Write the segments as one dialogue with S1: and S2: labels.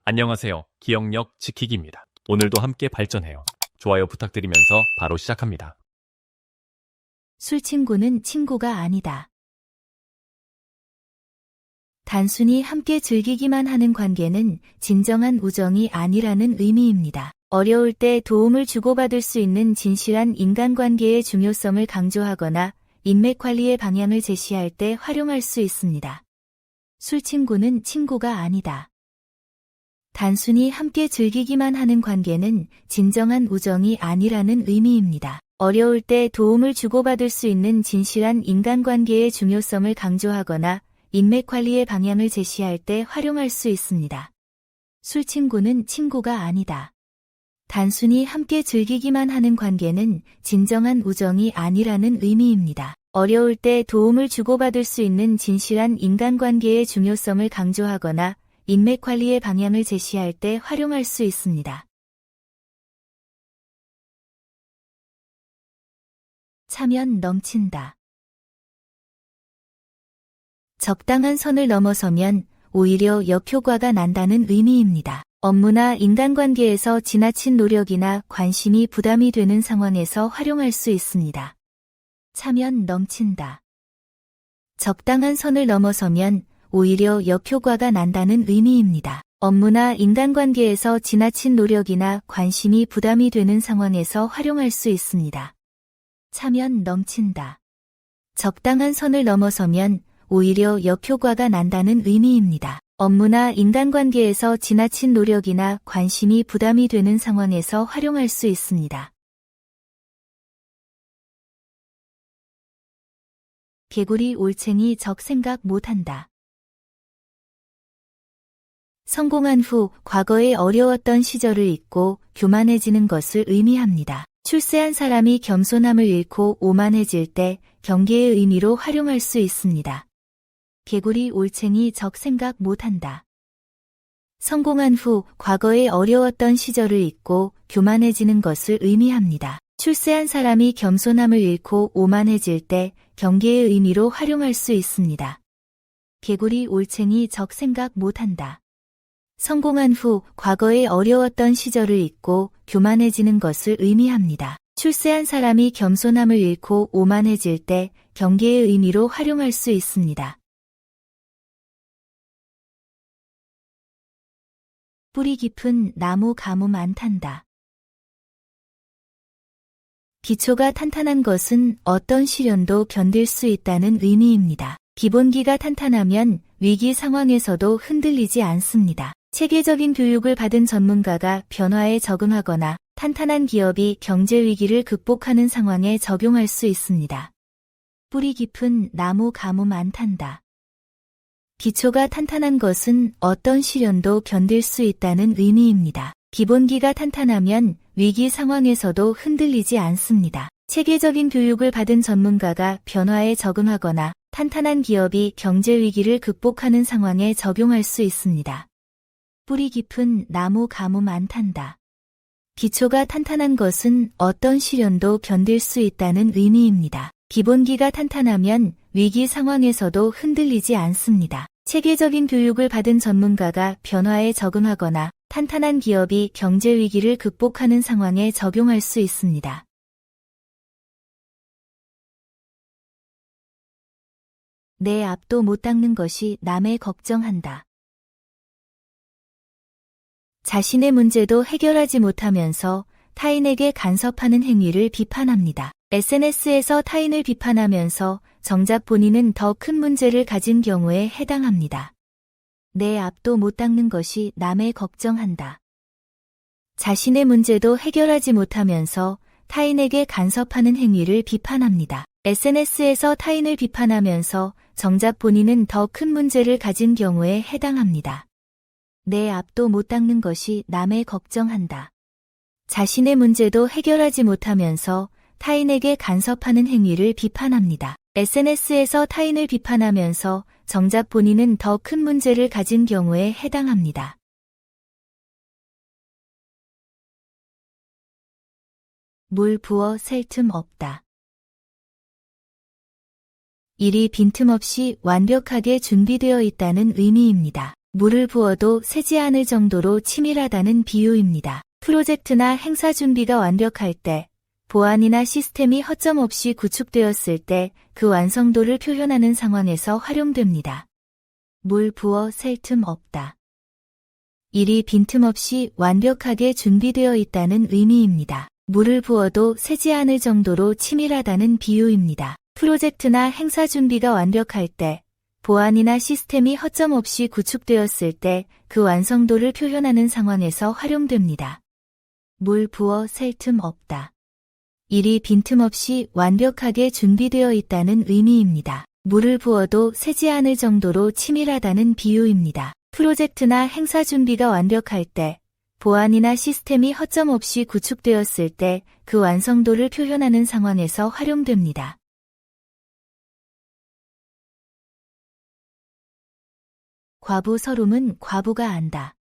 S1: 안녕하세요. 기억력 지키기입니다. 오늘도 함께 발전해요. 좋아요 부탁드리면서 바로 시작합니다.
S2: 술 친구는 친구가 아니다. 단순히 함께 즐기기만 하는 관계는 진정한 우정이 아니라는 의미입니다. 어려울 때 도움을 주고받을 수 있는 진실한 인간관계의 중요성을 강조하거나 인맥 관리의 방향을 제시할 때 활용할 수 있습니다. 술 친구는 친구가 아니다. 단순히 함께 즐기기만 하는 관계는 진정한 우정이 아니라는 의미입니다. 어려울 때 도움을 주고받을 수 있는 진실한 인간관계의 중요성을 강조하거나 인맥 관리의 방향을 제시할 때 활용할 수 있습니다. 술 친구는 친구가 아니다. 단순히 함께 즐기기만 하는 관계는 진정한 우정이 아니라는 의미입니다. 어려울 때 도움을 주고받을 수 있는 진실한 인간관계의 중요성을 강조하거나 인맥 관리의 방향을 제시할 때 활용할 수 있습니다. 차면 넘친다. 적당한 선을 넘어서면 오히려 역효과가 난다는 의미입니다. 업무나 인간관계에서 지나친 노력이나 관심이 부담이 되는 상황에서 활용할 수 있습니다. 차면 넘친다. 적당한 선을 넘어서면 오히려 역효과가 난다는 의미입니다. 업무나 인간관계에서 지나친 노력이나 관심이 부담이 되는 상황에서 활용할 수 있습니다. 차면 넘친다. 적당한 선을 넘어서면 오히려 역효과가 난다는 의미입니다. 업무나 인간관계에서 지나친 노력이나 관심이 부담이 되는 상황에서 활용할 수 있습니다. 개구리 올챙이 적 생각 못한다. 성공한 후 과거에 어려웠던 시절을 잊고 교만해지는 것을 의미합니다. 출세한 사람이 겸손함을 잃고 오만해질 때 경계의 의미로 활용할 수 있습니다. 개구리 올챙이 적 생각 못한다. 성공한 후 과거에 어려웠던 시절을 잊고 교만해지는 것을 의미합니다. 출세한 사람이 겸손함을 잃고 오만해질 때 경계의 의미로 활용할 수 있습니다. 개구리 올챙이 적 생각 못한다. 성공한 후 과거에 어려웠던 시절을 잊고 교만해지는 것을 의미합니다. 출세한 사람이 겸손함을 잃고 오만해질 때 경계의 의미로 활용할 수 있습니다. 뿌리 깊은 나무 가뭄 안 탄다. 기초가 탄탄한 것은 어떤 시련도 견딜 수 있다는 의미입니다. 기본기가 탄탄하면 위기 상황에서도 흔들리지 않습니다. 체계적인 교육을 받은 전문가가 변화에 적응하거나 탄탄한 기업이 경제 위기를 극복하는 상황에 적용할 수 있습니다. 뿌리 깊은 나무 가뭄 안 탄다. 기초가 탄탄한 것은 어떤 시련도 견딜 수 있다는 의미입니다. 기본기가 탄탄하면 위기 상황에서도 흔들리지 않습니다. 체계적인 교육을 받은 전문가가 변화에 적응하거나 탄탄한 기업이 경제 위기를 극복하는 상황에 적용할 수 있습니다. 뿌리 깊은 나무 가뭄 안 탄다. 기초가 탄탄한 것은 어떤 시련도 견딜 수 있다는 의미입니다. 기본기가 탄탄하면 위기 상황에서도 흔들리지 않습니다. 체계적인 교육을 받은 전문가가 변화에 적응하거나 탄탄한 기업이 경제 위기를 극복하는 상황에 적용할 수 있습니다. 내 앞도 못 닦는 것이 남의 걱정한다. 자신의 문제도 해결하지 못하면서 타인에게 간섭하는 행위를 비판합니다. SNS에서 타인을 비판하면서 정작 본인은 더 큰 문제를 가진 경우에 해당합니다. 내 앞도 못 닦는 것이 남의 걱정한다. 자신의 문제도 해결하지 못하면서 타인에게 간섭하는 행위를 비판합니다. SNS에서 타인을 비판하면서 정작 본인은 더 큰 문제를 가진 경우에 해당합니다. 내 앞도 못 닦는 것이 남의 걱정한다. 자신의 문제도 해결하지 못하면서 타인에게 간섭하는 행위를 비판합니다. SNS에서 타인을 비판하면서 정작 본인은 더 큰 문제를 가진 경우에 해당합니다. 물 부어 셀 틈 없다. 일이 빈틈없이 완벽하게 준비되어 있다는 의미입니다. 물을 부어도 새지 않을 정도로 치밀하다는 비유입니다. 프로젝트나 행사 준비가 완벽할 때, 보안이나 시스템이 허점 없이 구축되었을 때 그 완성도를 표현하는 상황에서 활용됩니다. 물 부어 셀 틈 없다. 일이 빈틈없이 완벽하게 준비되어 있다는 의미입니다. 물을 부어도 새지 않을 정도로 치밀하다는 비유입니다. 프로젝트나 행사 준비가 완벽할 때, 보안이나 시스템이 허점 없이 구축되었을 때 그 완성도를 표현하는 상황에서 활용됩니다. 물 부어 셀 틈 없다. 일이 빈틈없이 완벽하게 준비되어 있다는 의미입니다. 물을 부어도 새지 않을 정도로 치밀하다는 비유입니다. 프로젝트나 행사 준비가 완벽할 때, 보안이나 시스템이 허점 없이 구축되었을 때 그 완성도를 표현하는 상황에서 활용됩니다. 과부 서름은 과부가 안다.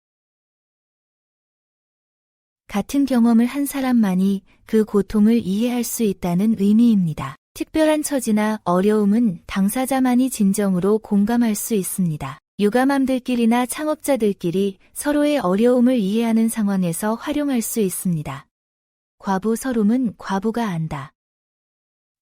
S2: 같은 경험을 한 사람만이 그 고통을 이해할 수 있다는 의미입니다. 특별한 처지나 어려움은 당사자만이 진정으로 공감할 수 있습니다. 유감함들끼리나 창업자들끼리 서로의 어려움을 이해하는 상황에서 활용할 수 있습니다. 과부 서름은 과부가 안다.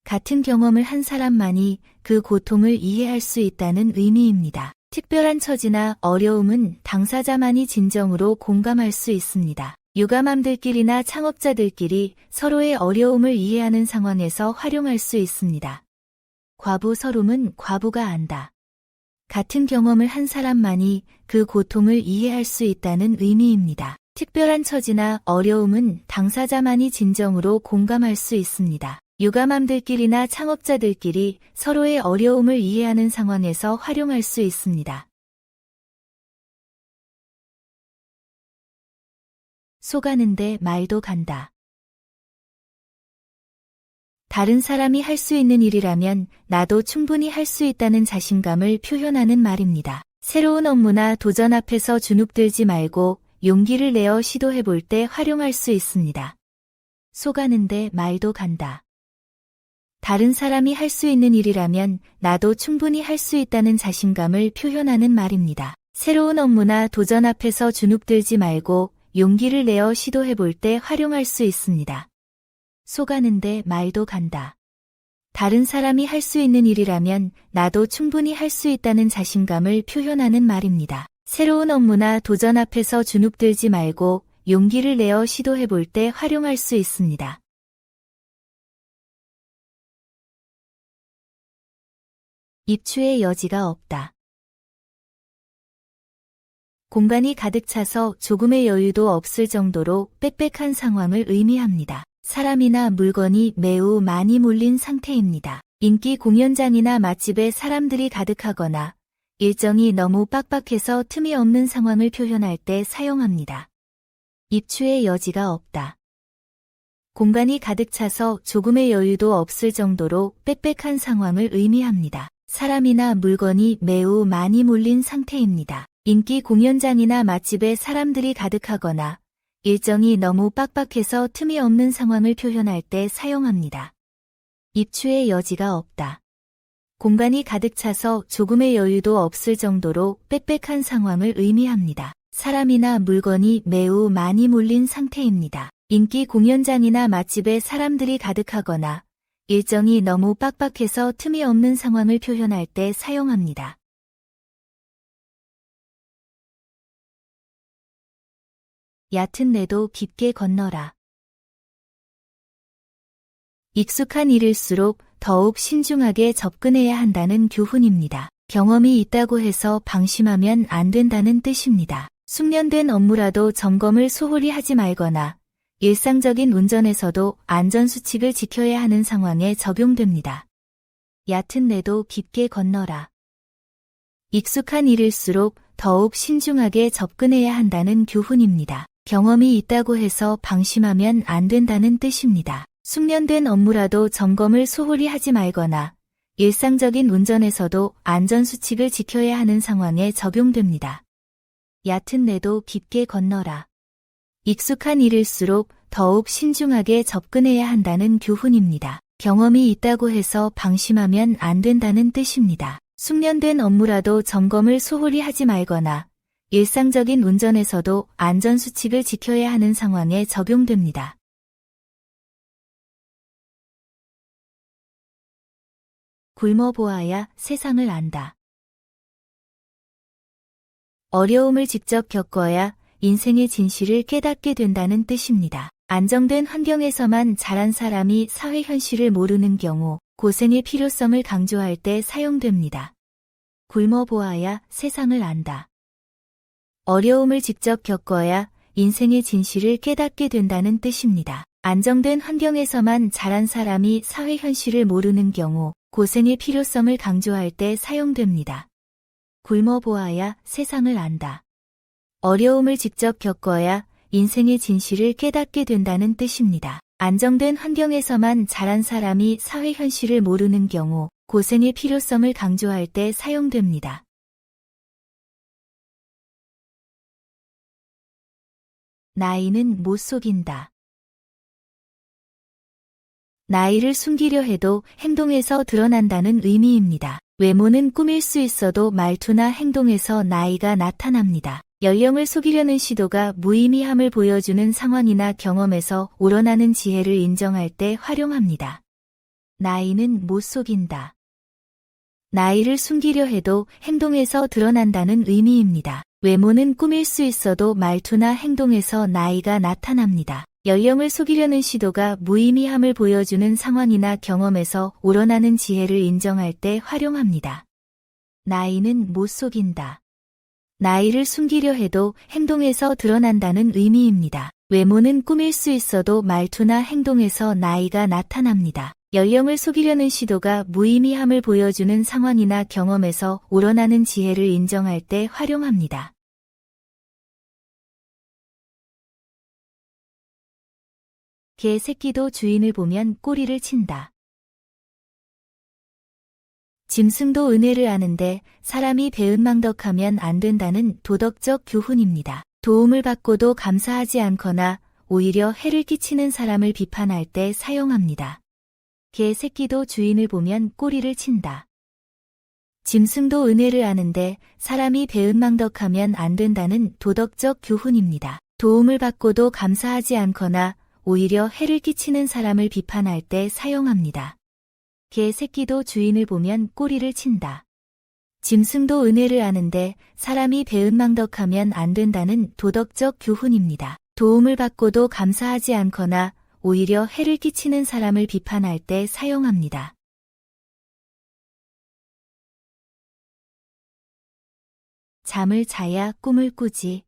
S2: 같은 경험을 한 사람만이 그 고통을 이해할 수 있다는 의미입니다. 특별한 처지나 어려움은 당사자만이 진정으로 공감할 수 있습니다. 유감함들끼리나 창업자들끼리 서로의 어려움을 이해하는 상황에서 활용할 수 있습니다. 과부 서름은 과부가 안다. 같은 경험을 한 사람만이 그 고통을 이해할 수 있다는 의미입니다. 특별한 처지나 어려움은 당사자만이 진정으로 공감할 수 있습니다. 유감함들끼리나 창업자들끼리 서로의 어려움을 이해하는 상황에서 활용할 수 있습니다. 속아는데 말도 간다. 다른 사람이 할 수 있는 일이라면 나도 충분히 할 수 있다는 자신감을 표현하는 말입니다. 새로운 업무나 도전 앞에서 주눅들지 말고 용기를 내어 시도해볼 때 활용할 수 있습니다. 속아는데 말도 간다. 다른 사람이 할 수 있는 일이라면 나도 충분히 할 수 있다는 자신감을 표현하는 말입니다. 새로운 업무나 도전 앞에서 주눅들지 말고 용기를 내어 시도해볼 때 활용할 수 있습니다. 속아는데 말도 간다. 다른 사람이 할 수 있는 일이라면 나도 충분히 할 수 있다는 자신감을 표현하는 말입니다. 새로운 업무나 도전 앞에서 주눅들지 말고 용기를 내어 시도해볼 때 활용할 수 있습니다. 입추의 여지가 없다. 공간이 가득 차서 조금의 여유도 없을 정도로 빽빽한 상황을 의미합니다. 사람이나 물건이 매우 많이 몰린 상태입니다. 인기 공연장이나 맛집에 사람들이 가득하거나 일정이 너무 빡빡해서 틈이 없는 상황을 표현할 때 사용합니다. 입추의 여지가 없다. 공간이 가득 차서 조금의 여유도 없을 정도로 빽빽한 상황을 의미합니다. 사람이나 물건이 매우 많이 몰린 상태입니다. 인기 공연장이나 맛집에 사람들이 가득하거나 일정이 너무 빡빡해서 틈이 없는 상황을 표현할 때 사용합니다. 입추의 여지가 없다. 공간이 가득 차서 조금의 여유도 없을 정도로 빽빽한 상황을 의미합니다. 사람이나 물건이 매우 많이 몰린 상태입니다. 인기 공연장이나 맛집에 사람들이 가득하거나 일정이 너무 빡빡해서 틈이 없는 상황을 표현할 때 사용합니다. 얕은 내도 깊게 건너라. 익숙한 일일수록 더욱 신중하게 접근해야 한다는 교훈입니다. 경험이 있다고 해서 방심하면 안 된다는 뜻입니다. 숙련된 업무라도 점검을 소홀히 하지 말거나 일상적인 운전에서도 안전수칙을 지켜야 하는 상황에 적용됩니다. 얕은 내도 깊게 건너라. 익숙한 일일수록 더욱 신중하게 접근해야 한다는 교훈입니다. 경험이 있다고 해서 방심하면 안 된다는 뜻입니다. 숙련된 업무라도 점검을 소홀히 하지 말거나 일상적인 운전에서도 안전수칙을 지켜야 하는 상황에 적용됩니다. 얕은 내도 깊게 건너라. 익숙한 일일수록 더욱 신중하게 접근해야 한다는 교훈입니다. 경험이 있다고 해서 방심하면 안 된다는 뜻입니다. 숙련된 업무라도 점검을 소홀히 하지 말거나 일상적인 운전에서도 안전수칙을 지켜야 하는 상황에 적용됩니다. 굶어 보아야 세상을 안다. 어려움을 직접 겪어야 인생의 진실을 깨닫게 된다는 뜻입니다. 안정된 환경에서만 자란 사람이 사회 현실을 모르는 경우 고생의 필요성을 강조할 때 사용됩니다. 굶어 보아야 세상을 안다. 어려움을 직접 겪어야 인생의 진실을 깨닫게 된다는 뜻입니다. 안정된 환경에서만 자란 사람이 사회 현실을 모르는 경우 고생의 필요성을 강조할 때 사용됩니다. 굶어 보아야 세상을 안다. 어려움을 직접 겪어야 인생의 진실을 깨닫게 된다는 뜻입니다. 안정된 환경에서만 자란 사람이 사회 현실을 모르는 경우 고생의 필요성을 강조할 때 사용됩니다. 나이는 못 속인다. 나이를 숨기려 해도 행동에서 드러난다는 의미입니다. 외모는 꾸밀 수 있어도 말투나 행동에서 나이가 나타납니다. 연령을 속이려는 시도가 무의미함을 보여주는 상황이나 경험에서 우러나는 지혜를 인정할 때 활용합니다. 나이는 못 속인다. 나이를 숨기려 해도 행동에서 드러난다는 의미입니다. 외모는 꾸밀 수 있어도 말투나 행동에서 나이가 나타납니다. 연령을 속이려는 시도가 무의미함을 보여주는 상황이나 경험에서 우러나는 지혜를 인정할 때 활용합니다. 나이는 못 속인다. 나이를 숨기려 해도 행동에서 드러난다는 의미입니다. 외모는 꾸밀 수 있어도 말투나 행동에서 나이가 나타납니다. 연령을 속이려는 시도가 무의미함을 보여주는 상황이나 경험에서 우러나는 지혜를 인정할 때 활용합니다. 개 새끼도 주인을 보면 꼬리를 친다. 짐승도 은혜를 아는데 사람이 배은망덕하면 안 된다는 도덕적 교훈입니다. 도움을 받고도 감사하지 않거나 오히려 해를 끼치는 사람을 비판할 때 사용합니다. 개 새끼도 주인을 보면 꼬리를 친다. 짐승도 은혜를 아는데 사람이 배은망덕하면 안 된다는 도덕적 교훈입니다. 도움을 받고도 감사하지 않거나 오히려 해를 끼치는 사람을 비판할 때 사용합니다. 개 새끼도 주인을 보면 꼬리를 친다. 짐승도 은혜를 아는데 사람이 배은망덕하면 안 된다는 도덕적 교훈입니다. 도움을 받고도 감사하지 않거나 오히려 해를 끼치는 사람을 비판할 때 사용합니다. 잠을 자야 꿈을 꾸지.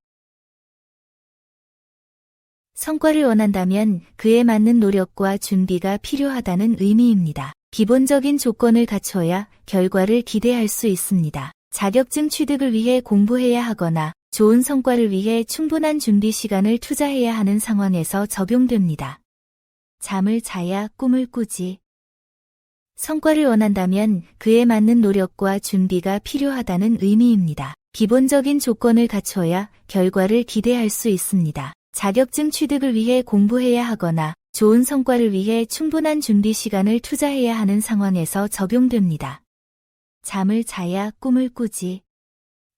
S2: 성과를 원한다면 그에 맞는 노력과 준비가 필요하다는 의미입니다. 기본적인 조건을 갖춰야 결과를 기대할 수 있습니다. 자격증 취득을 위해 공부해야 하거나 좋은 성과를 위해 충분한 준비 시간을 투자해야 하는 상황에서 적용됩니다. 잠을 자야 꿈을 꾸지. 성과를 원한다면 그에 맞는 노력과 준비가 필요하다는 의미입니다. 기본적인 조건을 갖춰야 결과를 기대할 수 있습니다. 자격증 취득을 위해 공부해야 하거나 좋은 성과를 위해 충분한 준비 시간을 투자해야 하는 상황에서 적용됩니다. 잠을 자야 꿈을 꾸지.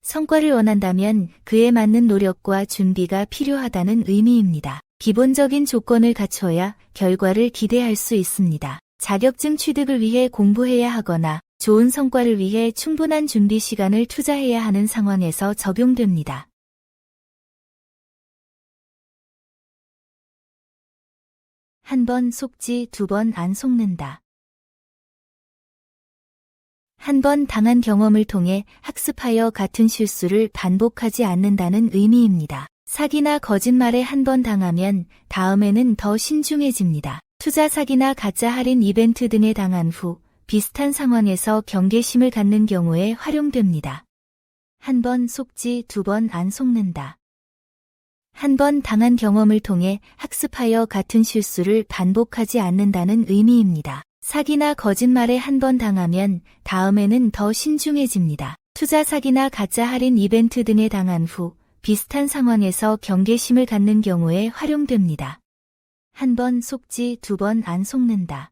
S2: 성과를 원한다면 그에 맞는 노력과 준비가 필요하다는 의미입니다. 기본적인 조건을 갖춰야 결과를 기대할 수 있습니다. 자격증 취득을 위해 공부해야 하거나 좋은 성과를 위해 충분한 준비 시간을 투자해야 하는 상황에서 적용됩니다. 한 번 속지 두 번 안 속는다. 한 번 당한 경험을 통해 학습하여 같은 실수를 반복하지 않는다는 의미입니다. 사기나 거짓말에 한 번 당하면 다음에는 더 신중해집니다. 투자 사기나 가짜 할인 이벤트 등에 당한 후 비슷한 상황에서 경계심을 갖는 경우에 활용됩니다. 한 번 속지 두 번 안 속는다. 한 번 당한 경험을 통해 학습하여 같은 실수를 반복하지 않는다는 의미입니다. 사기나 거짓말에 한 번 당하면 다음에는 더 신중해집니다. 투자 사기나 가짜 할인 이벤트 등에 당한 후 비슷한 상황에서 경계심을 갖는 경우에 활용됩니다. 한 번 속지 두 번 안 속는다.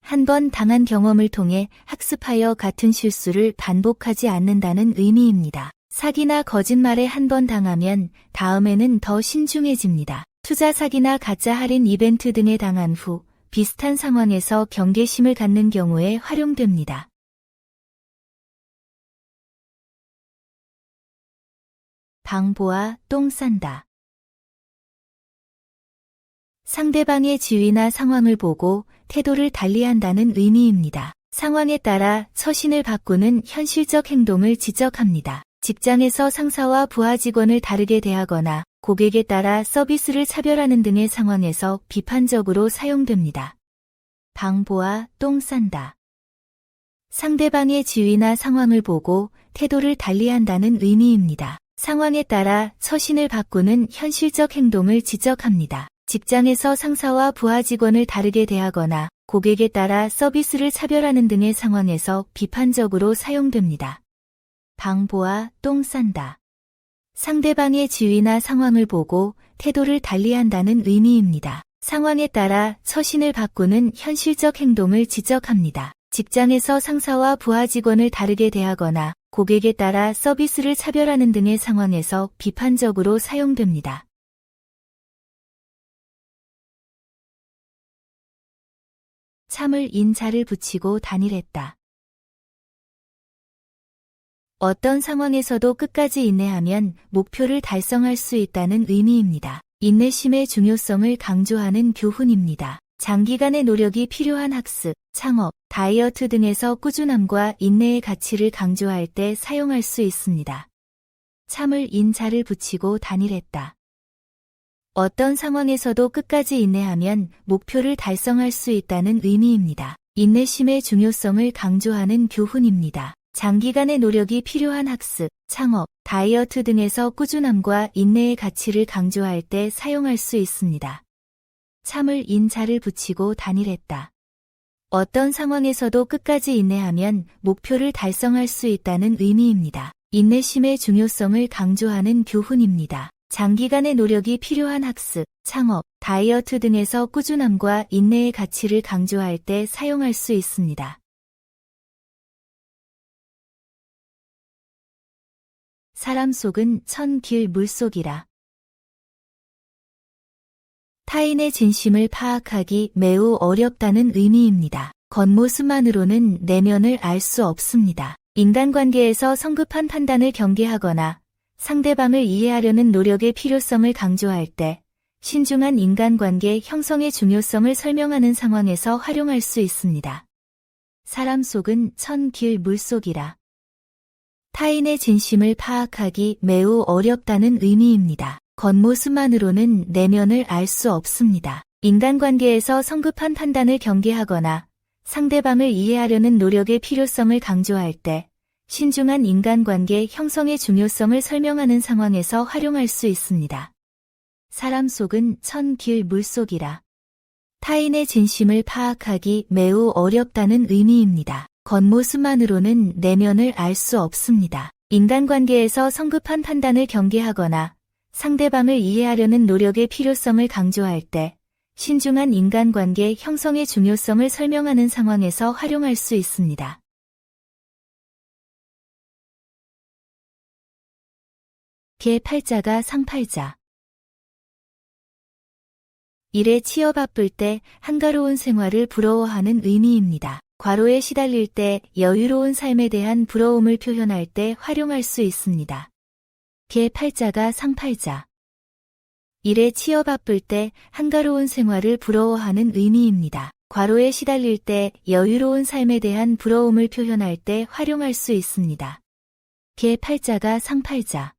S2: 한 번 당한 경험을 통해 학습하여 같은 실수를 반복하지 않는다는 의미입니다. 사기나 거짓말에 한 번 당하면 다음에는 더 신중해집니다. 투자 사기나 가짜 할인 이벤트 등에 당한 후 비슷한 상황에서 경계심을 갖는 경우에 활용됩니다. 방보아 똥 싼다. 상대방의 지위나 상황을 보고 태도를 달리한다는 의미입니다. 상황에 따라 처신을 바꾸는 현실적 행동을 지적합니다. 직장에서 상사와 부하 직원을 다르게 대하거나 고객에 따라 서비스를 차별하는 등의 상황에서 비판적으로 사용됩니다. 방보아 똥 싼다. 상대방의 지위나 상황을 보고 태도를 달리한다는 의미입니다. 상황에 따라 처신을 바꾸는 현실적 행동을 지적합니다. 직장에서 상사와 부하 직원을 다르게 대하거나 고객에 따라 서비스를 차별하는 등의 상황에서 비판적으로 사용됩니다. 방보아 똥 싼다. 상대방의 지위나 상황을 보고 태도를 달리한다는 의미입니다. 상황에 따라 처신을 바꾸는 현실적 행동을 지적합니다. 직장에서 상사와 부하 직원을 다르게 대하거나 고객에 따라 서비스를 차별하는 등의 상황에서 비판적으로 사용됩니다. 참을 인자를 붙이고 단일했다. 어떤 상황에서도 끝까지 인내하면 목표를 달성할 수 있다는 의미입니다. 인내심의 중요성을 강조하는 교훈입니다. 장기간의 노력이 필요한 학습, 창업, 다이어트 등에서 꾸준함과 인내의 가치를 강조할 때 사용할 수 있습니다. 참을 인자를 붙이고 단일했다. 어떤 상황에서도 끝까지 인내하면 목표를 달성할 수 있다는 의미입니다. 인내심의 중요성을 강조하는 교훈입니다. 장기간의 노력이 필요한 학습, 창업, 다이어트 등에서 꾸준함과 인내의 가치를 강조할 때 사용할 수 있습니다. 참을 인자를 붙이고 단일했다. 어떤 상황에서도 끝까지 인내하면 목표를 달성할 수 있다는 의미입니다. 인내심의 중요성을 강조하는 교훈입니다. 장기간의 노력이 필요한 학습, 창업, 다이어트 등에서 꾸준함과 인내의 가치를 강조할 때 사용할 수 있습니다. 사람 속은 천 길 물속이라. 타인의 진심을 파악하기 매우 어렵다는 의미입니다. 겉모습만으로는 내면을 알 수 없습니다. 인간관계에서 성급한 판단을 경계하거나 상대방을 이해하려는 노력의 필요성을 강조할 때 신중한 인간관계 형성의 중요성을 설명하는 상황에서 활용할 수 있습니다. 사람 속은 천 길 물속이라. 타인의 진심을 파악하기 매우 어렵다는 의미입니다. 겉모습만으로는 내면을 알 수 없습니다. 인간관계에서 성급한 판단을 경계하거나 상대방을 이해하려는 노력의 필요성을 강조할 때 신중한 인간관계 형성의 중요성을 설명하는 상황에서 활용할 수 있습니다. 사람 속은 천 길 물속이라. 타인의 진심을 파악하기 매우 어렵다는 의미입니다. 겉모습만으로는 내면을 알 수 없습니다. 인간관계에서 성급한 판단을 경계하거나 상대방을 이해하려는 노력의 필요성을 강조할 때 신중한 인간관계 형성의 중요성을 설명하는 상황에서 활용할 수 있습니다. 개 팔자가 상팔자. 일에 치여 바쁠 때 한가로운 생활을 부러워하는 의미입니다. 과로에 시달릴 때 여유로운 삶에 대한 부러움을 표현할 때 활용할 수 있습니다. 개 팔자가 상팔자. 일에 치여 바쁠 때 한가로운 생활을 부러워하는 의미입니다. 과로에 시달릴 때 여유로운 삶에 대한 부러움을 표현할 때 활용할 수 있습니다. 개 팔자가 상팔자.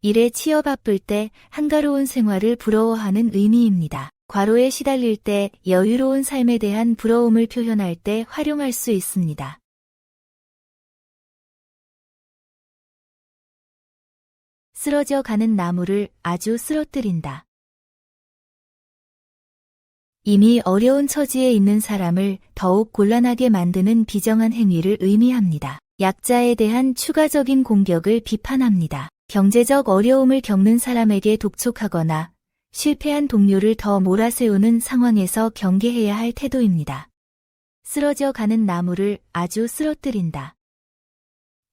S2: 일에 치여 바쁠 때 한가로운 생활을 부러워하는 의미입니다. 과로에 시달릴 때 여유로운 삶에 대한 부러움을 표현할 때 활용할 수 있습니다. 쓰러져 가는 나무를 아주 쓰러뜨린다. 이미 어려운 처지에 있는 사람을 더욱 곤란하게 만드는 비정한 행위를 의미합니다. 약자에 대한 추가적인 공격을 비판합니다. 경제적 어려움을 겪는 사람에게 독촉하거나 실패한 동료를 더 몰아세우는 상황에서 경계해야 할 태도입니다. 쓰러져 가는 나무를 아주 쓰러뜨린다.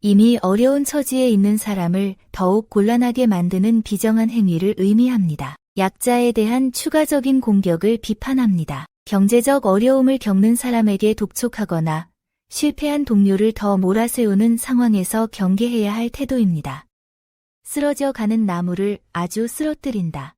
S2: 이미 어려운 처지에 있는 사람을 더욱 곤란하게 만드는 비정한 행위를 의미합니다. 약자에 대한 추가적인 공격을 비판합니다. 경제적 어려움을 겪는 사람에게 독촉하거나 실패한 동료를 더 몰아세우는 상황에서 경계해야 할 태도입니다. 쓰러져 가는 나무를 아주 쓰러뜨린다.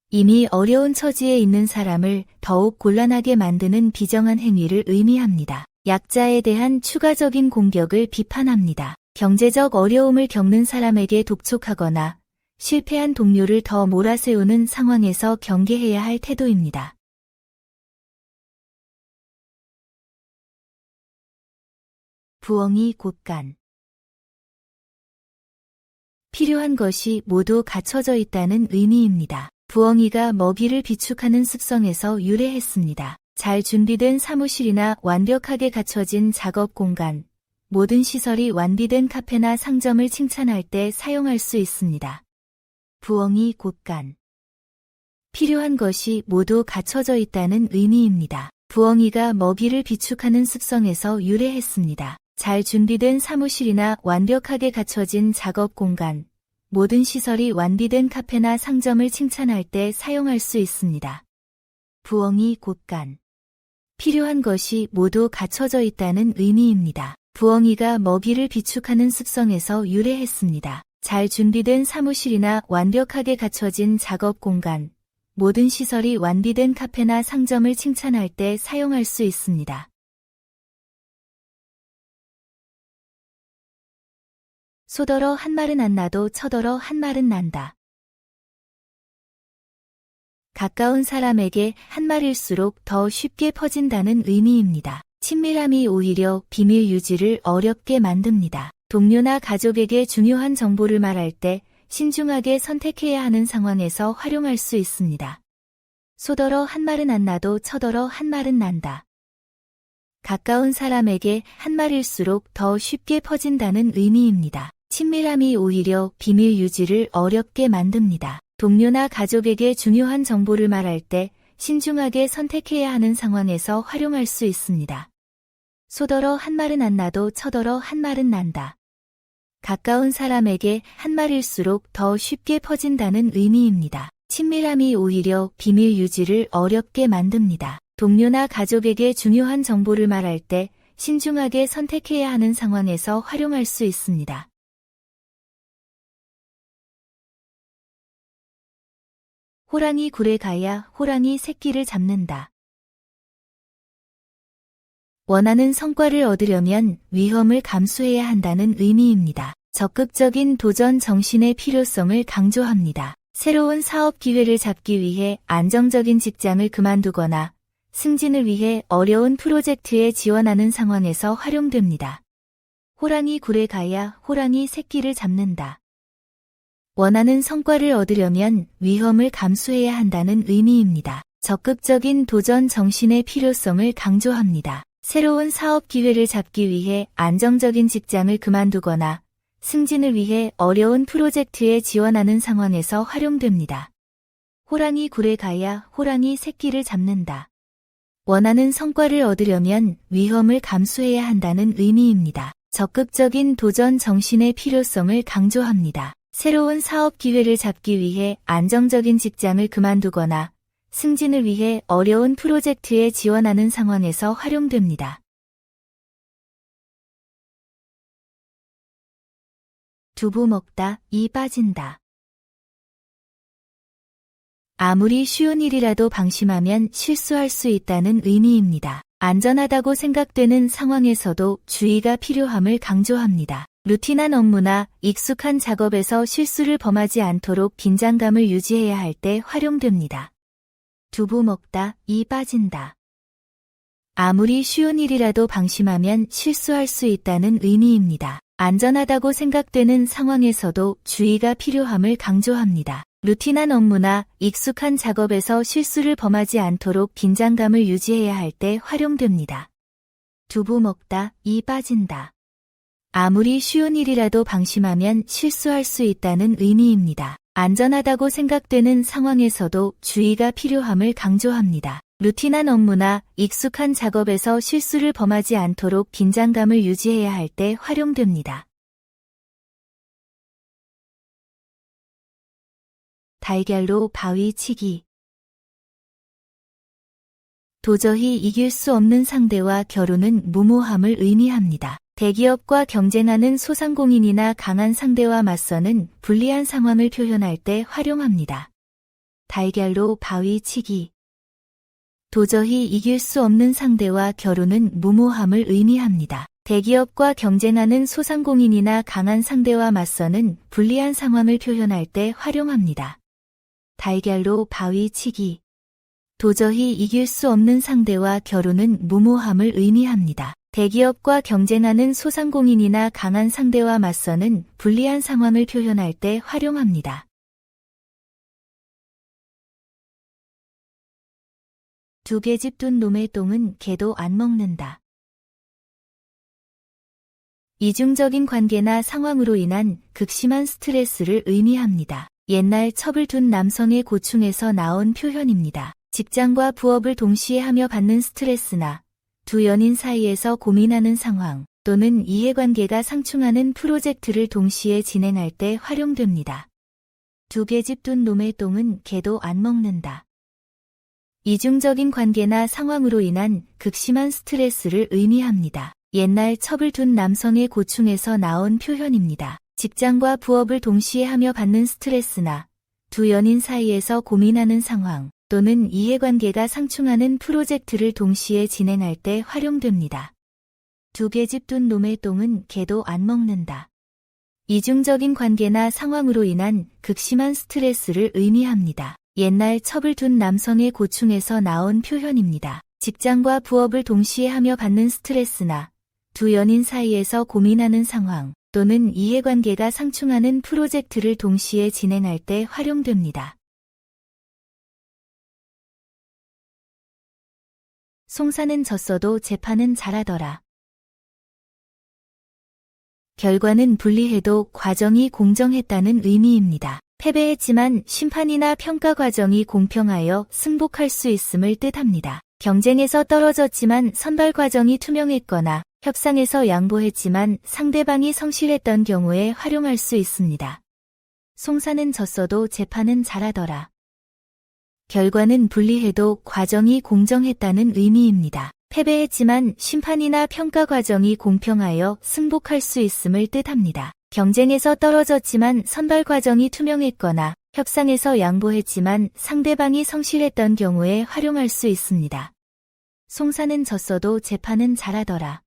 S2: 이미 어려운 처지에 있는 사람을 더욱 곤란하게 만드는 비정한 행위를 의미합니다. 약자에 대한 추가적인 공격을 비판합니다. 경제적 어려움을 겪는 사람에게 독촉하거나 실패한 동료를 더 몰아세우는 상황에서 경계해야 할 태도입니다. 부엉이 곳간. 필요한 것이 모두 갖춰져 있다는 의미입니다. 부엉이가 먹이를 비축하는 습성에서 유래했습니다. 잘 준비된 사무실이나 완벽하게 갖춰진 작업 공간, 모든 시설이 완비된 카페나 상점을 칭찬할 때 사용할 수 있습니다. 부엉이 곳간. 필요한 것이 모두 갖춰져 있다는 의미입니다. 부엉이가 먹이를 비축하는 습성에서 유래했습니다. 잘 준비된 사무실이나 완벽하게 갖춰진 작업 공간, 모든 시설이 완비된 카페나 상점을 칭찬할 때 사용할 수 있습니다. 부엉이 곳간. 필요한 것이 모두 갖춰져 있다는 의미입니다. 부엉이가 먹이를 비축하는 습성에서 유래했습니다. 잘 준비된 사무실이나 완벽하게 갖춰진 작업 공간, 모든 시설이 완비된 카페나 상점을 칭찬할 때 사용할 수 있습니다. 소더러 한 말은 안 나도 쳐더러 한 말은 난다. 가까운 사람에게 한 말일수록 더 쉽게 퍼진다는 의미입니다. 친밀함이 오히려 비밀 유지를 어렵게 만듭니다. 동료나 가족에게 중요한 정보를 말할 때 신중하게 선택해야 하는 상황에서 활용할 수 있습니다. 소더러 한 말은 안 나도 쳐더러 한 말은 난다. 가까운 사람에게 한 말일수록 더 쉽게 퍼진다는 의미입니다. 친밀함이 오히려 비밀 유지를 어렵게 만듭니다. 동료나 가족에게 중요한 정보를 말할 때 신중하게 선택해야 하는 상황에서 활용할 수 있습니다. 소더러 한 말은 안 나도 쳐더러 한 말은 난다. 가까운 사람에게 한 말일수록 더 쉽게 퍼진다는 의미입니다. 친밀함이 오히려 비밀 유지를 어렵게 만듭니다. 동료나 가족에게 중요한 정보를 말할 때 신중하게 선택해야 하는 상황에서 활용할 수 있습니다. 호랑이 굴에 가야 호랑이 새끼를 잡는다. 원하는 성과를 얻으려면 위험을 감수해야 한다는 의미입니다. 적극적인 도전 정신의 필요성을 강조합니다. 새로운 사업 기회를 잡기 위해 안정적인 직장을 그만두거나 승진을 위해 어려운 프로젝트에 지원하는 상황에서 활용됩니다. 호랑이 굴에 가야 호랑이 새끼를 잡는다. 원하는 성과를 얻으려면 위험을 감수해야 한다는 의미입니다. 적극적인 도전 정신의 필요성을 강조합니다. 새로운 사업 기회를 잡기 위해 안정적인 직장을 그만두거나 승진을 위해 어려운 프로젝트에 지원하는 상황에서 활용됩니다. 호랑이 굴에 가야 호랑이 새끼를 잡는다. 원하는 성과를 얻으려면 위험을 감수해야 한다는 의미입니다. 적극적인 도전 정신의 필요성을 강조합니다. 새로운 사업 기회를 잡기 위해 안정적인 직장을 그만두거나 승진을 위해 어려운 프로젝트에 지원하는 상황에서 활용됩니다. 두부 먹다 이 빠진다. 아무리 쉬운 일이라도 방심하면 실수할 수 있다는 의미입니다. 안전하다고 생각되는 상황에서도 주의가 필요함을 강조합니다. 루틴한 업무나 익숙한 작업에서 실수를 범하지 않도록 긴장감을 유지해야 할 때 활용됩니다. 두부 먹다 이 빠진다. 아무리 쉬운 일이라도 방심하면 실수할 수 있다는 의미입니다. 안전하다고 생각되는 상황에서도 주의가 필요함을 강조합니다. 루틴한 업무나 익숙한 작업에서 실수를 범하지 않도록 긴장감을 유지해야 할 때 활용됩니다. 두부 먹다 이 빠진다. 아무리 쉬운 일이라도 방심하면 실수할 수 있다는 의미입니다. 안전하다고 생각되는 상황에서도 주의가 필요함을 강조합니다. 루틴한 업무나 익숙한 작업에서 실수를 범하지 않도록 긴장감을 유지해야 할 때 활용됩니다. 달걀로 바위 치기. 도저히 이길 수 없는 상대와 겨루는 무모함을 의미합니다. 대기업과 경쟁하는 소상공인이나 강한 상대와 맞서는 불리한 상황을 표현할 때 활용합니다. 달걀로 바위 치기. 도저히 이길 수 없는 상대와 겨루는 무모함을 의미합니다. 대기업과 경쟁하는 소상공인이나 강한 상대와 맞서는 불리한 상황을 표현할 때 활용합니다. 달걀로 바위 치기. 도저히 이길 수 없는 상대와 겨루는 무모함을 의미합니다. 대기업과 경쟁하는 소상공인이나 강한 상대와 맞서는 불리한 상황을 표현할 때 활용합니다. 두 계집 둔 놈의 똥은 개도 안 먹는다. 이중적인 관계나 상황으로 인한 극심한 스트레스를 의미합니다. 옛날 첩을 둔 남성의 고충에서 나온 표현입니다. 직장과 부업을 동시에 하며 받는 스트레스나 두 연인 사이에서 고민하는 상황 또는 이해관계가 상충하는 프로젝트를 동시에 진행할 때 활용됩니다. 두 계집 둔 놈의 똥은 개도 안 먹는다. 이중적인 관계나 상황으로 인한 극심한 스트레스를 의미합니다. 옛날 첩을 둔 남성의 고충에서 나온 표현입니다. 직장과 부업을 동시에 하며 받는 스트레스나 두 연인 사이에서 고민하는 상황 또는 이해관계가 상충하는 프로젝트를 동시에 진행할 때 활용됩니다. 두 계집 둔 놈의 똥은 개도 안 먹는다. 이중적인 관계나 상황으로 인한 극심한 스트레스를 의미합니다. 옛날 첩을 둔 남성의 고충에서 나온 표현입니다. 직장과 부업을 동시에 하며 받는 스트레스나 두 연인 사이에서 고민하는 상황 또는 이해관계가 상충하는 프로젝트를 동시에 진행할 때 활용됩니다. 송사는 졌어도 재판은 잘하더라. 결과는 불리해도 과정이 공정했다는 의미입니다. 패배했지만 심판이나 평가 과정이 공평하여 승복할 수 있음을 뜻합니다. 경쟁에서 떨어졌지만 선발 과정이 투명했거나 협상에서 양보했지만 상대방이 성실했던 경우에 활용할 수 있습니다. 송사는 졌어도 재판은 잘하더라. 결과는 불리해도 과정이 공정했다는 의미입니다. 패배했지만 심판이나 평가 과정이 공평하여 승복할 수 있음을 뜻합니다. 경쟁에서 떨어졌지만 선발 과정이 투명했거나 협상에서 양보했지만 상대방이 성실했던 경우에 활용할 수 있습니다. 송사는 졌어도 재판은 잘하더라.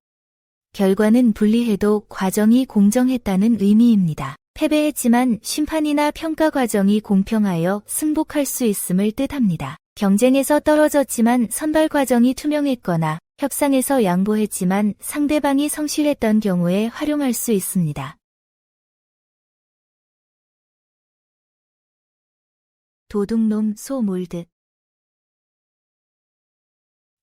S2: 결과는 불리해도 과정이 공정했다는 의미입니다. 패배했지만 심판이나 평가 과정이 공평하여 승복할 수 있음을 뜻합니다. 경쟁에서 떨어졌지만 선발 과정이 투명했거나 협상에서 양보했지만 상대방이 성실했던 경우에 활용할 수 있습니다. 도둑놈 소 몰듯.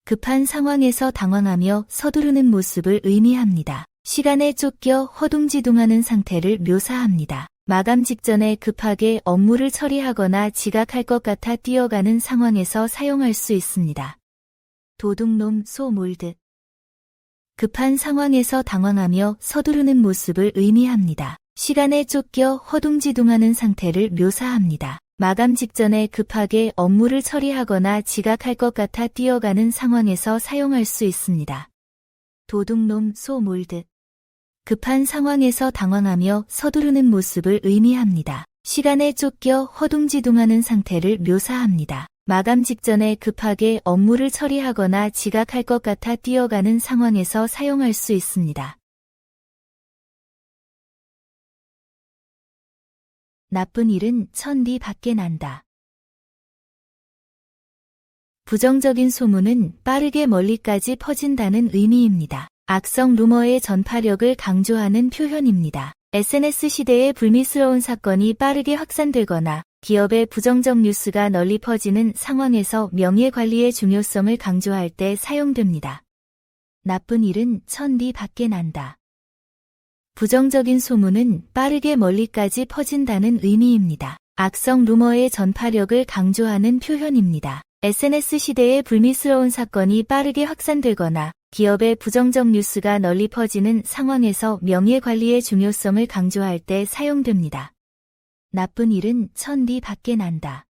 S2: 급한 상황에서 당황하며 서두르는 모습을 의미합니다. 시간에 쫓겨 허둥지둥하는 상태를 묘사합니다. 마감 직전에 급하게 업무를 처리하거나 지각할 것 같아 뛰어가는 상황에서 사용할 수 있습니다. 도둑놈 소 몰듯. 급한 상황에서 당황하며 서두르는 모습을 의미합니다. 시간에 쫓겨 허둥지둥하는 상태를 묘사합니다. 마감 직전에 급하게 업무를 처리하거나 지각할 것 같아 뛰어가는 상황에서 사용할 수 있습니다. 도둑놈 소 몰듯. 급한 상황에서 당황하며 서두르는 모습을 의미합니다. 시간에 쫓겨 허둥지둥하는 상태를 묘사합니다. 마감 직전에 급하게 업무를 처리하거나 지각할 것 같아 뛰어가는 상황에서 사용할 수 있습니다. 나쁜 일은 천리 밖에 난다. 부정적인 소문은 빠르게 멀리까지 퍼진다는 의미입니다. 악성 루머의 전파력을 강조하는 표현입니다. SNS 시대의 불미스러운 사건이 빠르게 확산되거나 기업의 부정적 뉴스가 널리 퍼지는 상황에서 명예 관리의 중요성을 강조할 때 사용됩니다. 나쁜 일은 천리 밖에 난다. 부정적인 소문은 빠르게 멀리까지 퍼진다는 의미입니다. 악성 루머의 전파력을 강조하는 표현입니다. SNS 시대의 불미스러운 사건이 빠르게 확산되거나 기업의 부정적 뉴스가 널리 퍼지는 상황에서 명예 관리의 중요성을 강조할 때 사용됩니다. 나쁜 일은 천리 밖에 난다.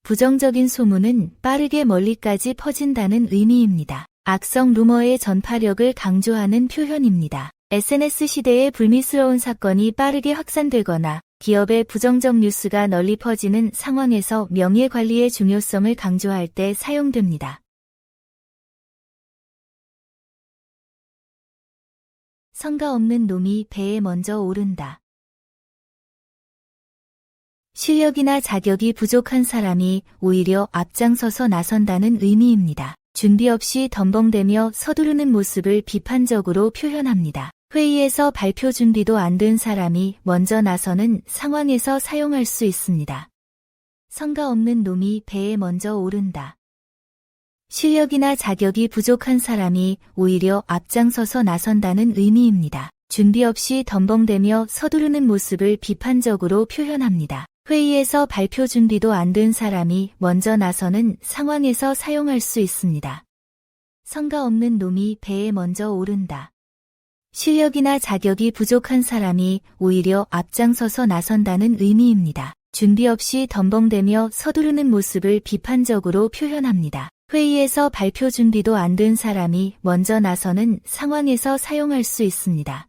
S2: 부정적인 소문은 빠르게 멀리까지 퍼진다는 의미입니다. 악성 루머의 전파력을 강조하는 표현입니다. SNS 시대의 불미스러운 사건이 빠르게 확산되거나 기업의 부정적 뉴스가 널리 퍼지는 상황에서 명예 관리의 중요성을 강조할 때 사용됩니다. 성가 없는 놈이 배에 먼저 오른다. 실력이나 자격이 부족한 사람이 오히려 앞장서서 나선다는 의미입니다. 준비 없이 덤벙대며 서두르는 모습을 비판적으로 표현합니다. 회의에서 발표 준비도 안 된 사람이 먼저 나서는 상황에서 사용할 수 있습니다. 성가 없는 놈이 배에 먼저 오른다. 실력이나 자격이 부족한 사람이 오히려 앞장서서 나선다는 의미입니다. 준비 없이 덤벙대며 서두르는 모습을 비판적으로 표현합니다. 회의에서 발표 준비도 안 된 사람이 먼저 나서는 상황에서 사용할 수 있습니다. 성가 없는 놈이 배에 먼저 오른다. 실력이나 자격이 부족한 사람이 오히려 앞장서서 나선다는 의미입니다. 준비 없이 덤벙대며 서두르는 모습을 비판적으로 표현합니다. 회의에서 발표 준비도 안 된 사람이 먼저 나서는 상황에서 사용할 수 있습니다.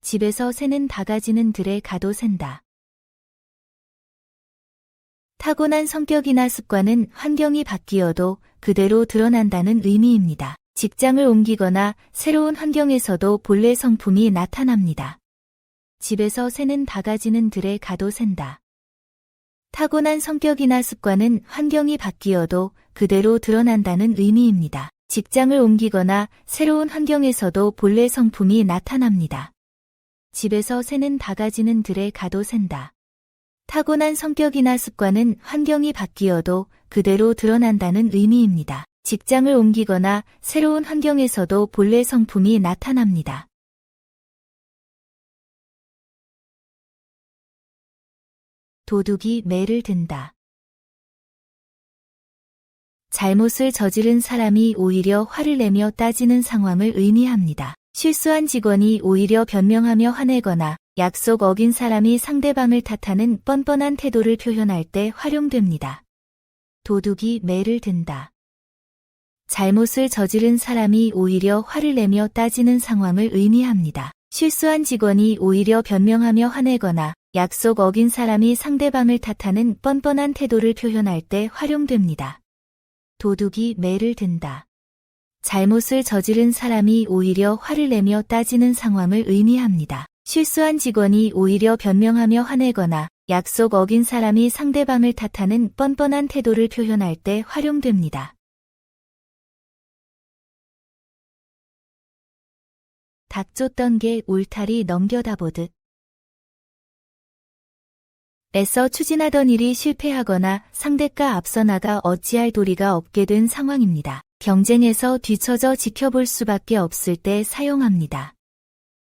S2: 집에서 새는 바가지는 들에 가도 샌다. 타고난 성격이나 습관은 환경이 바뀌어도 그대로 드러난다는 의미입니다. 직장을 옮기거나 새로운 환경에서도 본래 성품이 나타납니다. 집에서 새는 바가지는 들에 가도 샌다. 타고난 성격이나 습관은 환경이 바뀌어도 그대로 드러난다는 의미입니다. 직장을 옮기거나 새로운 환경에서도 본래 성품이 나타납니다. 집에서 새는 바가지는 들에 가도 샌다. 타고난 성격이나 습관은 환경이 바뀌어도 그대로 드러난다는 의미입니다. 직장을 옮기거나 새로운 환경에서도 본래 성품이 나타납니다. 도둑이 매를 든다. 잘못을 저지른 사람이 오히려 화를 내며 따지는 상황을 의미합니다. 실수한 직원이 오히려 변명하며 화내거나 약속 어긴 사람이 상대방을 탓하는 뻔뻔한 태도를 표현할 때 활용됩니다. 도둑이 매를 든다. 잘못을 저지른 사람이 오히려 화를 내며 따지는 상황을 의미합니다. 실수한 직원이 오히려 변명하며 화내거나 약속 어긴 사람이 상대방을 탓하는 뻔뻔한 태도를 표현할 때 활용됩니다. 도둑이 매를 든다. 잘못을 저지른 사람이 오히려 화를 내며 따지는 상황을 의미합니다. 실수한 직원이 오히려 변명하며 화내거나 약속 어긴 사람이 상대방을 탓하는 뻔뻔한 태도를 표현할 때 활용됩니다. 닭 쫓던 개 울타리 넘겨다 보듯. 애써 추진하던 일이 실패하거나 상대가 앞서 나가 어찌할 도리가 없게 된 상황입니다. 경쟁에서 뒤처져 지켜볼 수밖에 없을 때 사용합니다.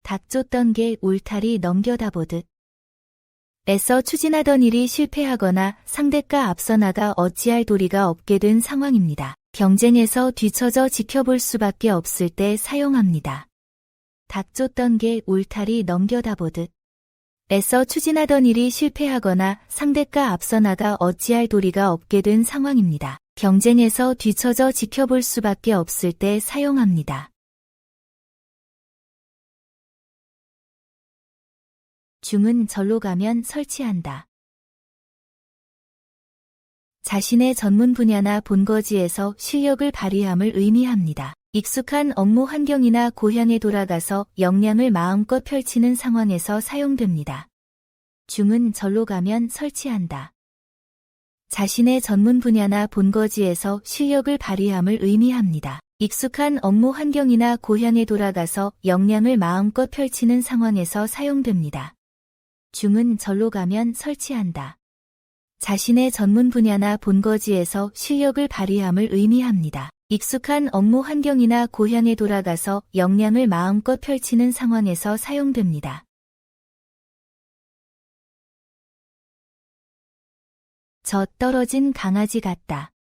S2: 닭 쫓던 개 울타리 넘겨다 보듯. 애써 추진하던 일이 실패하거나 상대가 앞서 나가 어찌할 도리가 없게 된 상황입니다. 경쟁에서 뒤처져 지켜볼 수밖에 없을 때 사용합니다. 닭 쫓던 개 울타리 넘겨다 보듯. 애써 추진하던 일이 실패하거나 상대가 앞서 나가 어찌할 도리가 없게 된 상황입니다. 경쟁에서 뒤처져 지켜볼 수밖에 없을 때 사용합니다. 중은 절로 가면 설치한다. 자신의 전문 분야나 본거지에서 실력을 발휘함을 의미합니다. 익숙한 업무 환경이나 고향에 돌아가서 역량을 마음껏 펼치는 상황에서 사용됩니다. 중은 절로 가면 설치한다. 자신의 전문 분야나 본거지에서 실력을 발휘함을 의미합니다. 익숙한 업무 환경이나 고향에 돌아가서 역량을 마음껏 펼치는 상황에서 사용됩니다. 중은 절로 가면 설치한다. 자신의 전문 분야나 본거지에서 실력을 발휘함을 의미합니다. 익숙한 업무 환경이나 고향에 돌아가서 역량을 마음껏 펼치는 상황에서 사용됩니다. 저 떨어진 강아지 같다.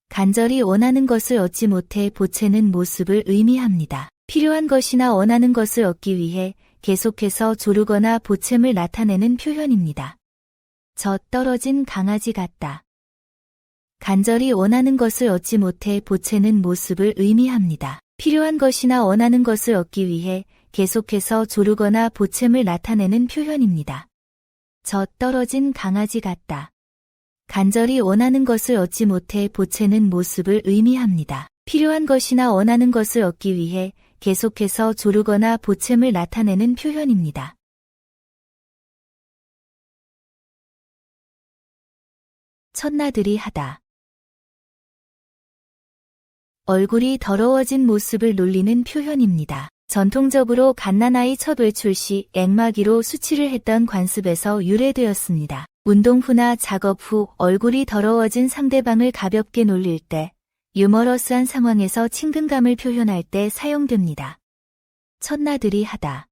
S2: 간절히 원하는 것을 얻지 못해 보채는 모습을 의미합니다. 필요한 것이나 원하는 것을 얻기 위해 계속해서 조르거나 보챔을 나타내는 표현입니다. 저 떨어진 강아지 같다. 간절히 원하는 것을 얻지 못해 보채는 모습을 의미합니다. 필요한 것이나 원하는 것을 얻기 위해 계속해서 조르거나 보챔을 나타내는 표현입니다. 저 떨어진 강아지 같다. 간절히 원하는 것을 얻지 못해 보채는 모습을 의미합니다. 필요한 것이나 원하는 것을 얻기 위해 계속해서 조르거나 보챔을 나타내는 표현입니다. 첫나들이 하다. 얼굴이 더러워진 모습을 놀리는 표현입니다. 전통적으로 갓난아이 첫 외출 시 앵마기로 수치를 했던 관습에서 유래되었습니다. 운동 후나 작업 후 얼굴이 더러워진 상대방을 가볍게 놀릴 때, 유머러스한 상황에서 친근감을 표현할 때 사용됩니다. 첫나들이 하다.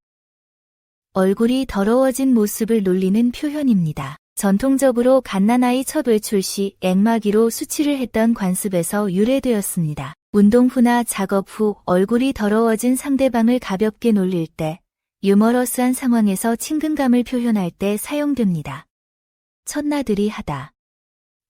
S2: 얼굴이 더러워진 모습을 놀리는 표현입니다. 전통적으로 갓난아이 첫 외출 시 앵마기로 수치를 했던 관습에서 유래되었습니다. 운동 후나 작업 후 얼굴이 더러워진 상대방을 가볍게 놀릴 때, 유머러스한 상황에서 친근감을 표현할 때 사용됩니다. 첫나들이 하다.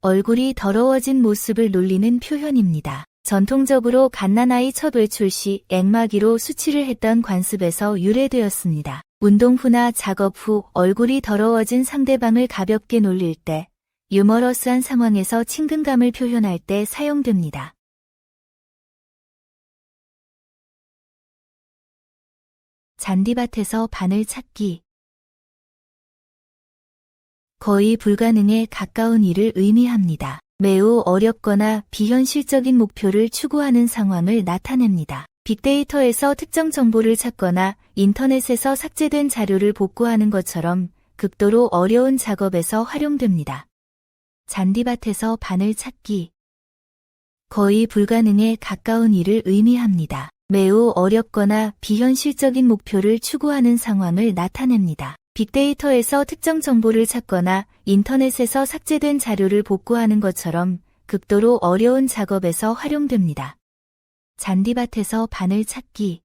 S2: 얼굴이 더러워진 모습을 놀리는 표현입니다. 전통적으로 갓난아이 첫 외출 시 앵마기로 수치를 했던 관습에서 유래되었습니다. 운동 후나 작업 후 얼굴이 더러워진 상대방을 가볍게 놀릴 때, 유머러스한 상황에서 친근감을 표현할 때 사용됩니다. 잔디밭에서 바늘 찾기. 거의 불가능에 가까운 일을 의미합니다. 매우 어렵거나 비현실적인 목표를 추구하는 상황을 나타냅니다. 빅데이터에서 특정 정보를 찾거나 인터넷에서 삭제된 자료를 복구하는 것처럼 극도로 어려운 작업에서 활용됩니다. 잔디밭에서 바늘 찾기. 거의 불가능에 가까운 일을 의미합니다. 매우 어렵거나 비현실적인 목표를 추구하는 상황을 나타냅니다. 빅데이터에서 특정 정보를 찾거나 인터넷에서 삭제된 자료를 복구하는 것처럼 극도로 어려운 작업에서 활용됩니다. 잔디밭에서 바늘 찾기.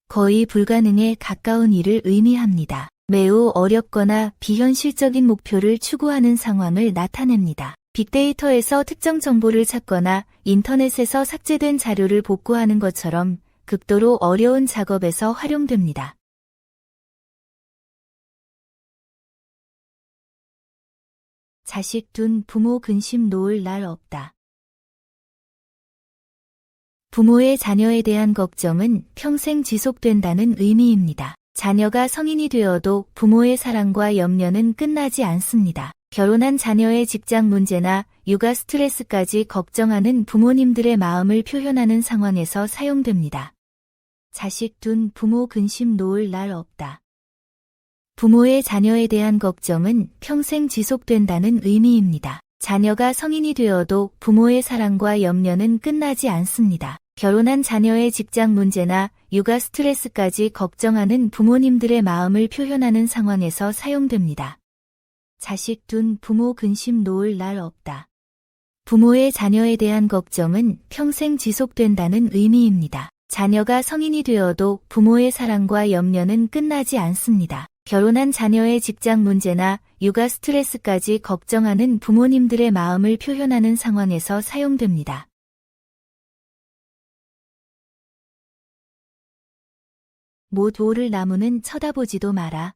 S2: 거의 불가능에 가까운 일을 의미합니다. 매우 어렵거나 비현실적인 목표를 추구하는 상황을 나타냅니다. 빅데이터에서 특정 정보를 찾거나 인터넷에서 삭제된 자료를 복구하는 것처럼 극도로 어려운 작업에서 활용됩니다. 자식 둔 부모 근심 놓을 날 없다. 부모의 자녀에 대한 걱정은 평생 지속된다는 의미입니다. 자녀가 성인이 되어도 부모의 사랑과 염려는 끝나지 않습니다. 결혼한 자녀의 직장 문제나 육아 스트레스까지 걱정하는 부모님들의 마음을 표현하는 상황에서 사용됩니다. 자식 둔 부모 근심 놓을 날 없다. 부모의 자녀에 대한 걱정은 평생 지속된다는 의미입니다. 자녀가 성인이 되어도 부모의 사랑과 염려는 끝나지 않습니다. 결혼한 자녀의 직장 문제나 육아 스트레스까지 걱정하는 부모님들의 마음을 표현하는 상황에서 사용됩니다. 자식 둔 부모 근심 놓을 날 없다. 부모의 자녀에 대한 걱정은 평생 지속된다는 의미입니다. 자녀가 성인이 되어도 부모의 사랑과 염려는 끝나지 않습니다. 결혼한 자녀의 직장 문제나 육아 스트레스까지 걱정하는 부모님들의 마음을 표현하는 상황에서 사용됩니다. 못 오를 나무는 쳐다보지도 마라.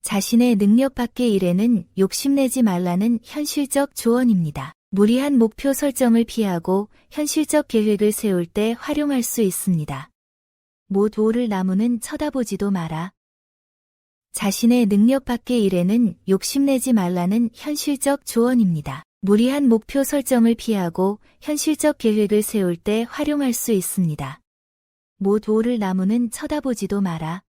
S2: 자신의 능력 밖의 일에는 욕심내지 말라는 현실적 조언입니다. 무리한 목표 설정을 피하고 현실적 계획을 세울 때 활용할 수 있습니다. 못 오를 나무는 쳐다보지도 마라. 자신의 능력 밖의 일에는 욕심내지 말라는 현실적 조언입니다. 무리한 목표 설정을 피하고 현실적 계획을 세울 때 활용할 수 있습니다. 못 오를 나무는 쳐다보지도 마라.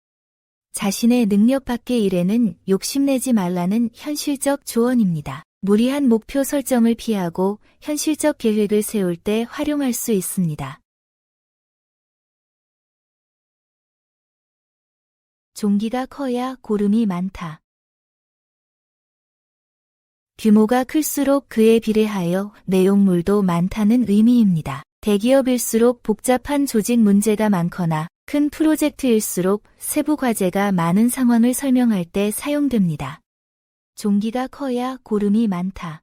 S2: 자신의 능력 밖의 일에는 욕심내지 말라는 현실적 조언입니다. 무리한 목표 설정을 피하고 현실적 계획을 세울 때 활용할 수 있습니다. 종기가 커야 고름이 많다. 규모가 클수록 그에 비례하여 내용물도 많다는 의미입니다. 대기업일수록 복잡한 조직 문제가 많거나 큰 프로젝트일수록 세부 과제가 많은 상황을 설명할 때 사용됩니다. 종기가 커야 고름이 많다.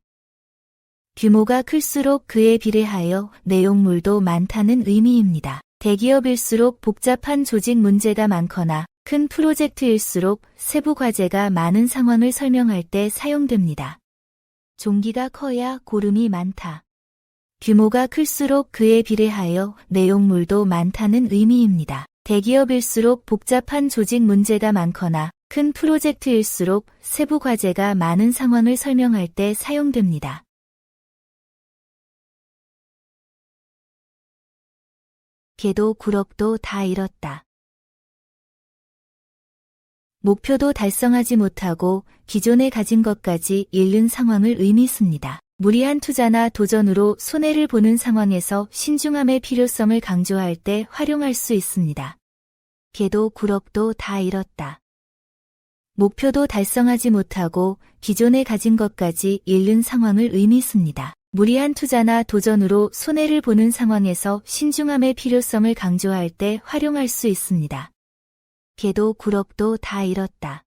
S2: 규모가 클수록 그에 비례하여 내용물도 많다는 의미입니다. 대기업일수록 복잡한 조직 문제가 많거나 큰 프로젝트일수록 세부 과제가 많은 상황을 설명할 때 사용됩니다. 종기가 커야 고름이 많다. 규모가 클수록 그에 비례하여 내용물도 많다는 의미입니다. 대기업일수록 복잡한 조직 문제가 많거나 큰 프로젝트일수록 세부 과제가 많은 상황을 설명할 때 사용됩니다. 개도 구럭도 다 잃었다. 목표도 달성하지 못하고 기존에 가진 것까지 잃는 상황을 의미습니다. 무리한 투자나 도전으로 손해를 보는 상황에서 신중함의 필요성을 강조할 때 활용할 수 있습니다. 개도 구럭도 다 잃었다. 목표도 달성하지 못하고 기존에 가진 것까지 잃는 상황을 의미습니다. 무리한 투자나 도전으로 손해를 보는 상황에서 신중함의 필요성을 강조할 때 활용할 수 있습니다. 개도 구럭도 다 잃었다.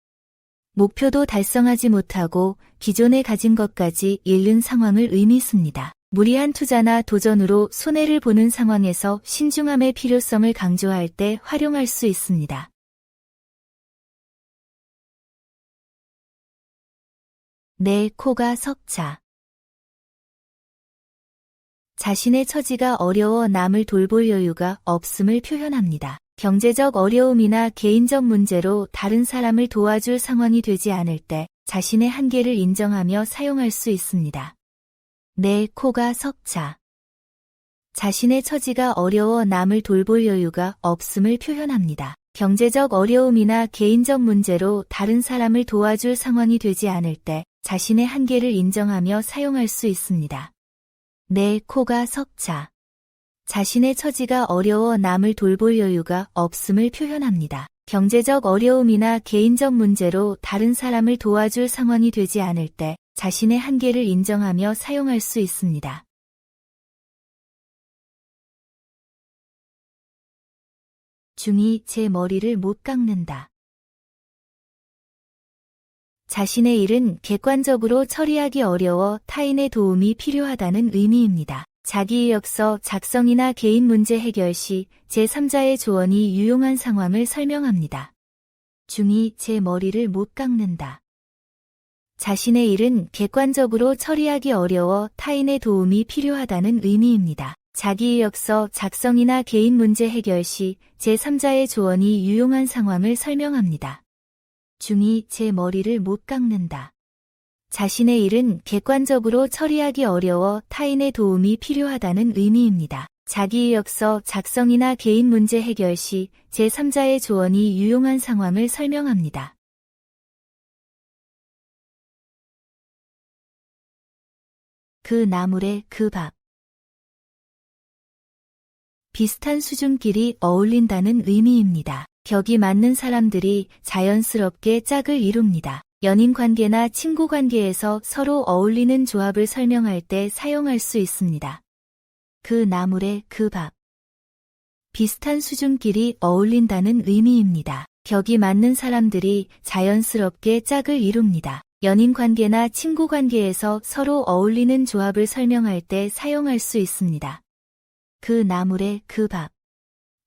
S2: 목표도 달성하지 못하고 기존에 가진 것까지 잃는 상황을 의미습니다. 무리한 투자나 도전으로 손해를 보는 상황에서 신중함의 필요성을 강조할 때 활용할 수 있습니다. 내 코가 석자. 자신의 처지가 어려워 남을 돌볼 여유가 없음을 표현합니다. 경제적 어려움이나 개인적 문제로 다른 사람을 도와줄 상황이 되지 않을 때 자신의 한계를 인정하며 사용할 수 있습니다. 내 코가 석자. 자신의 처지가 어려워 남을 돌볼 여유가 없음을 표현합니다. 경제적 어려움이나 개인적 문제로 다른 사람을 도와줄 상황이 되지 않을 때 자신의 한계를 인정하며 사용할 수 있습니다. 내 코가 석자. 자신의 처지가 어려워 남을 돌볼 여유가 없음을 표현합니다. 경제적 어려움이나 개인적 문제로 다른 사람을 도와줄 상황이 되지 않을 때 자신의 한계를 인정하며 사용할 수 있습니다. 중이 제 머리를 못 깎는다. 자신의 일은 객관적으로 처리하기 어려워 타인의 도움이 필요하다는 의미입니다. 자기 이력서 작성이나 개인 문제 해결 시 제3자의 조언이 유용한 상황을 설명합니다. 중이 제 머리를 못 깎는다. 자신의 일은 객관적으로 처리하기 어려워 타인의 도움이 필요하다는 의미입니다. 자기 이력서 작성이나 개인 문제 해결 시 제3자의 조언이 유용한 상황을 설명합니다. 중이 제 머리를 못 깎는다. 자신의 일은 객관적으로 처리하기 어려워 타인의 도움이 필요하다는 의미입니다. 자기 이력서 작성이나 개인 문제 해결 시 제3자의 조언이 유용한 상황을 설명합니다. 그 나물에 그 밥. 비슷한 수준끼리 어울린다는 의미입니다. 격이 맞는 사람들이 자연스럽게 짝을 이룹니다. 연인 관계나 친구 관계에서 서로 어울리는 조합을 설명할 때 사용할 수 있습니다. 그 나물에 그 밥. 비슷한 수준끼리 어울린다는 의미입니다. 격이 맞는 사람들이 자연스럽게 짝을 이룹니다. 연인 관계나 친구 관계에서 서로 어울리는 조합을 설명할 때 사용할 수 있습니다. 그 나물에 그 밥.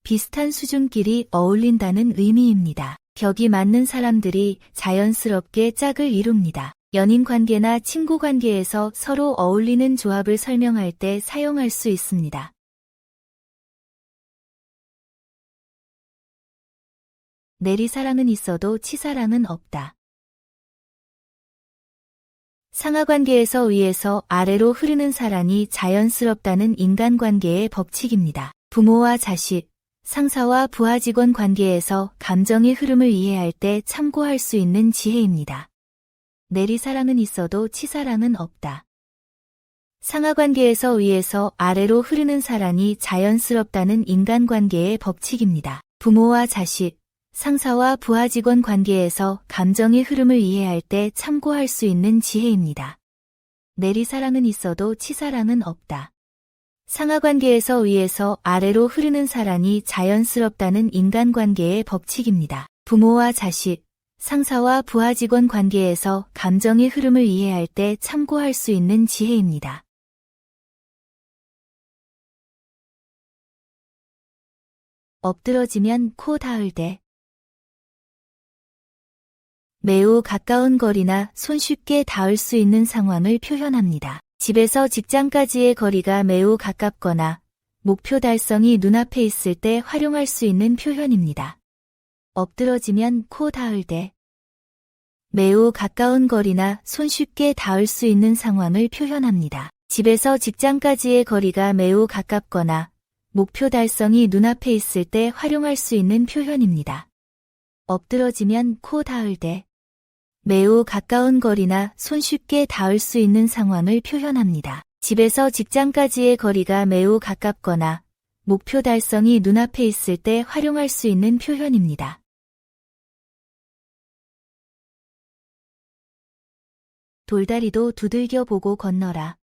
S2: 비슷한 수준끼리 어울린다는 의미입니다. 격이 맞는 사람들이 자연스럽게 짝을 이룹니다. 연인 관계나 친구 관계에서 서로 어울리는 조합을 설명할 때 사용할 수 있습니다. 내리사랑은 있어도 치사랑은 없다. 상하관계에서 위에서 아래로 흐르는 사랑이 자연스럽다는 인간관계의 법칙입니다. 부모와 자식, 상사와 부하 직원 관계에서 감정의 흐름을 이해할 때 참고할 수 있는 지혜입니다. 내리사랑은 있어도 치사랑은 없다. 상하관계에서 위에서 아래로 흐르는 사랑이 자연스럽다는 인간관계의 법칙입니다. 부모와 자식, 상사와 부하 직원 관계에서 감정의 흐름을 이해할 때 참고할 수 있는 지혜입니다. 내리사랑은 있어도 치사랑은 없다. 상하관계에서 위에서 아래로 흐르는 사랑이 자연스럽다는 인간관계의 법칙입니다. 부모와 자식, 상사와 부하 직원 관계에서 감정의 흐름을 이해할 때 참고할 수 있는 지혜입니다. 엎드러지면 코 닿을 때. 매우 가까운 거리나 손쉽게 닿을 수 있는 상황을 표현합니다. 집에서 직장까지의 거리가 매우 가깝거나 목표 달성이 눈앞에 있을 때 활용할 수 있는 표현입니다. 엎드러지면 코 닿을 때. 매우 가까운 거리나 손쉽게 닿을 수 있는 상황을 표현합니다. 집에서 직장까지의 거리가 매우 가깝거나 목표 달성이 눈앞에 있을 때 활용할 수 있는 표현입니다. 엎드러지면 코 닿을 때. 매우 가까운 거리나 손쉽게 닿을 수 있는 상황을 표현합니다. 집에서 직장까지의 거리가 매우 가깝거나 목표 달성이 눈앞에 있을 때 활용할 수 있는 표현입니다. 돌다리도 두들겨 보고 건너라.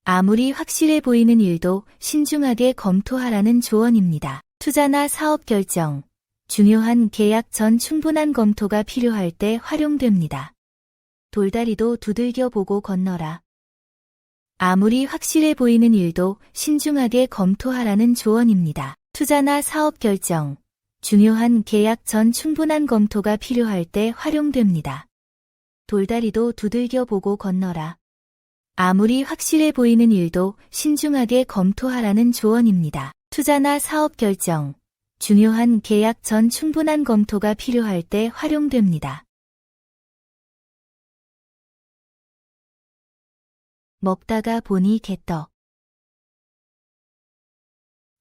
S2: 아무리 확실해 보이는 일도 신중하게 검토하라는 조언입니다. 투자나 사업 결정, 중요한 계약 전 충분한 검토가 필요할 때 활용됩니다. 돌다리도 두들겨 보고 건너라. 아무리 확실해 보이는 일도 신중하게 검토하라는 조언입니다. 투자나 사업 결정, 중요한 계약 전 충분한 검토가 필요할 때 활용됩니다. 돌다리도 두들겨 보고 건너라. 아무리 확실해 보이는 일도 신중하게 검토하라는 조언입니다. 투자나 사업 결정, 중요한 계약 전 충분한 검토가 필요할 때 활용됩니다. 먹다가 보니 개떡.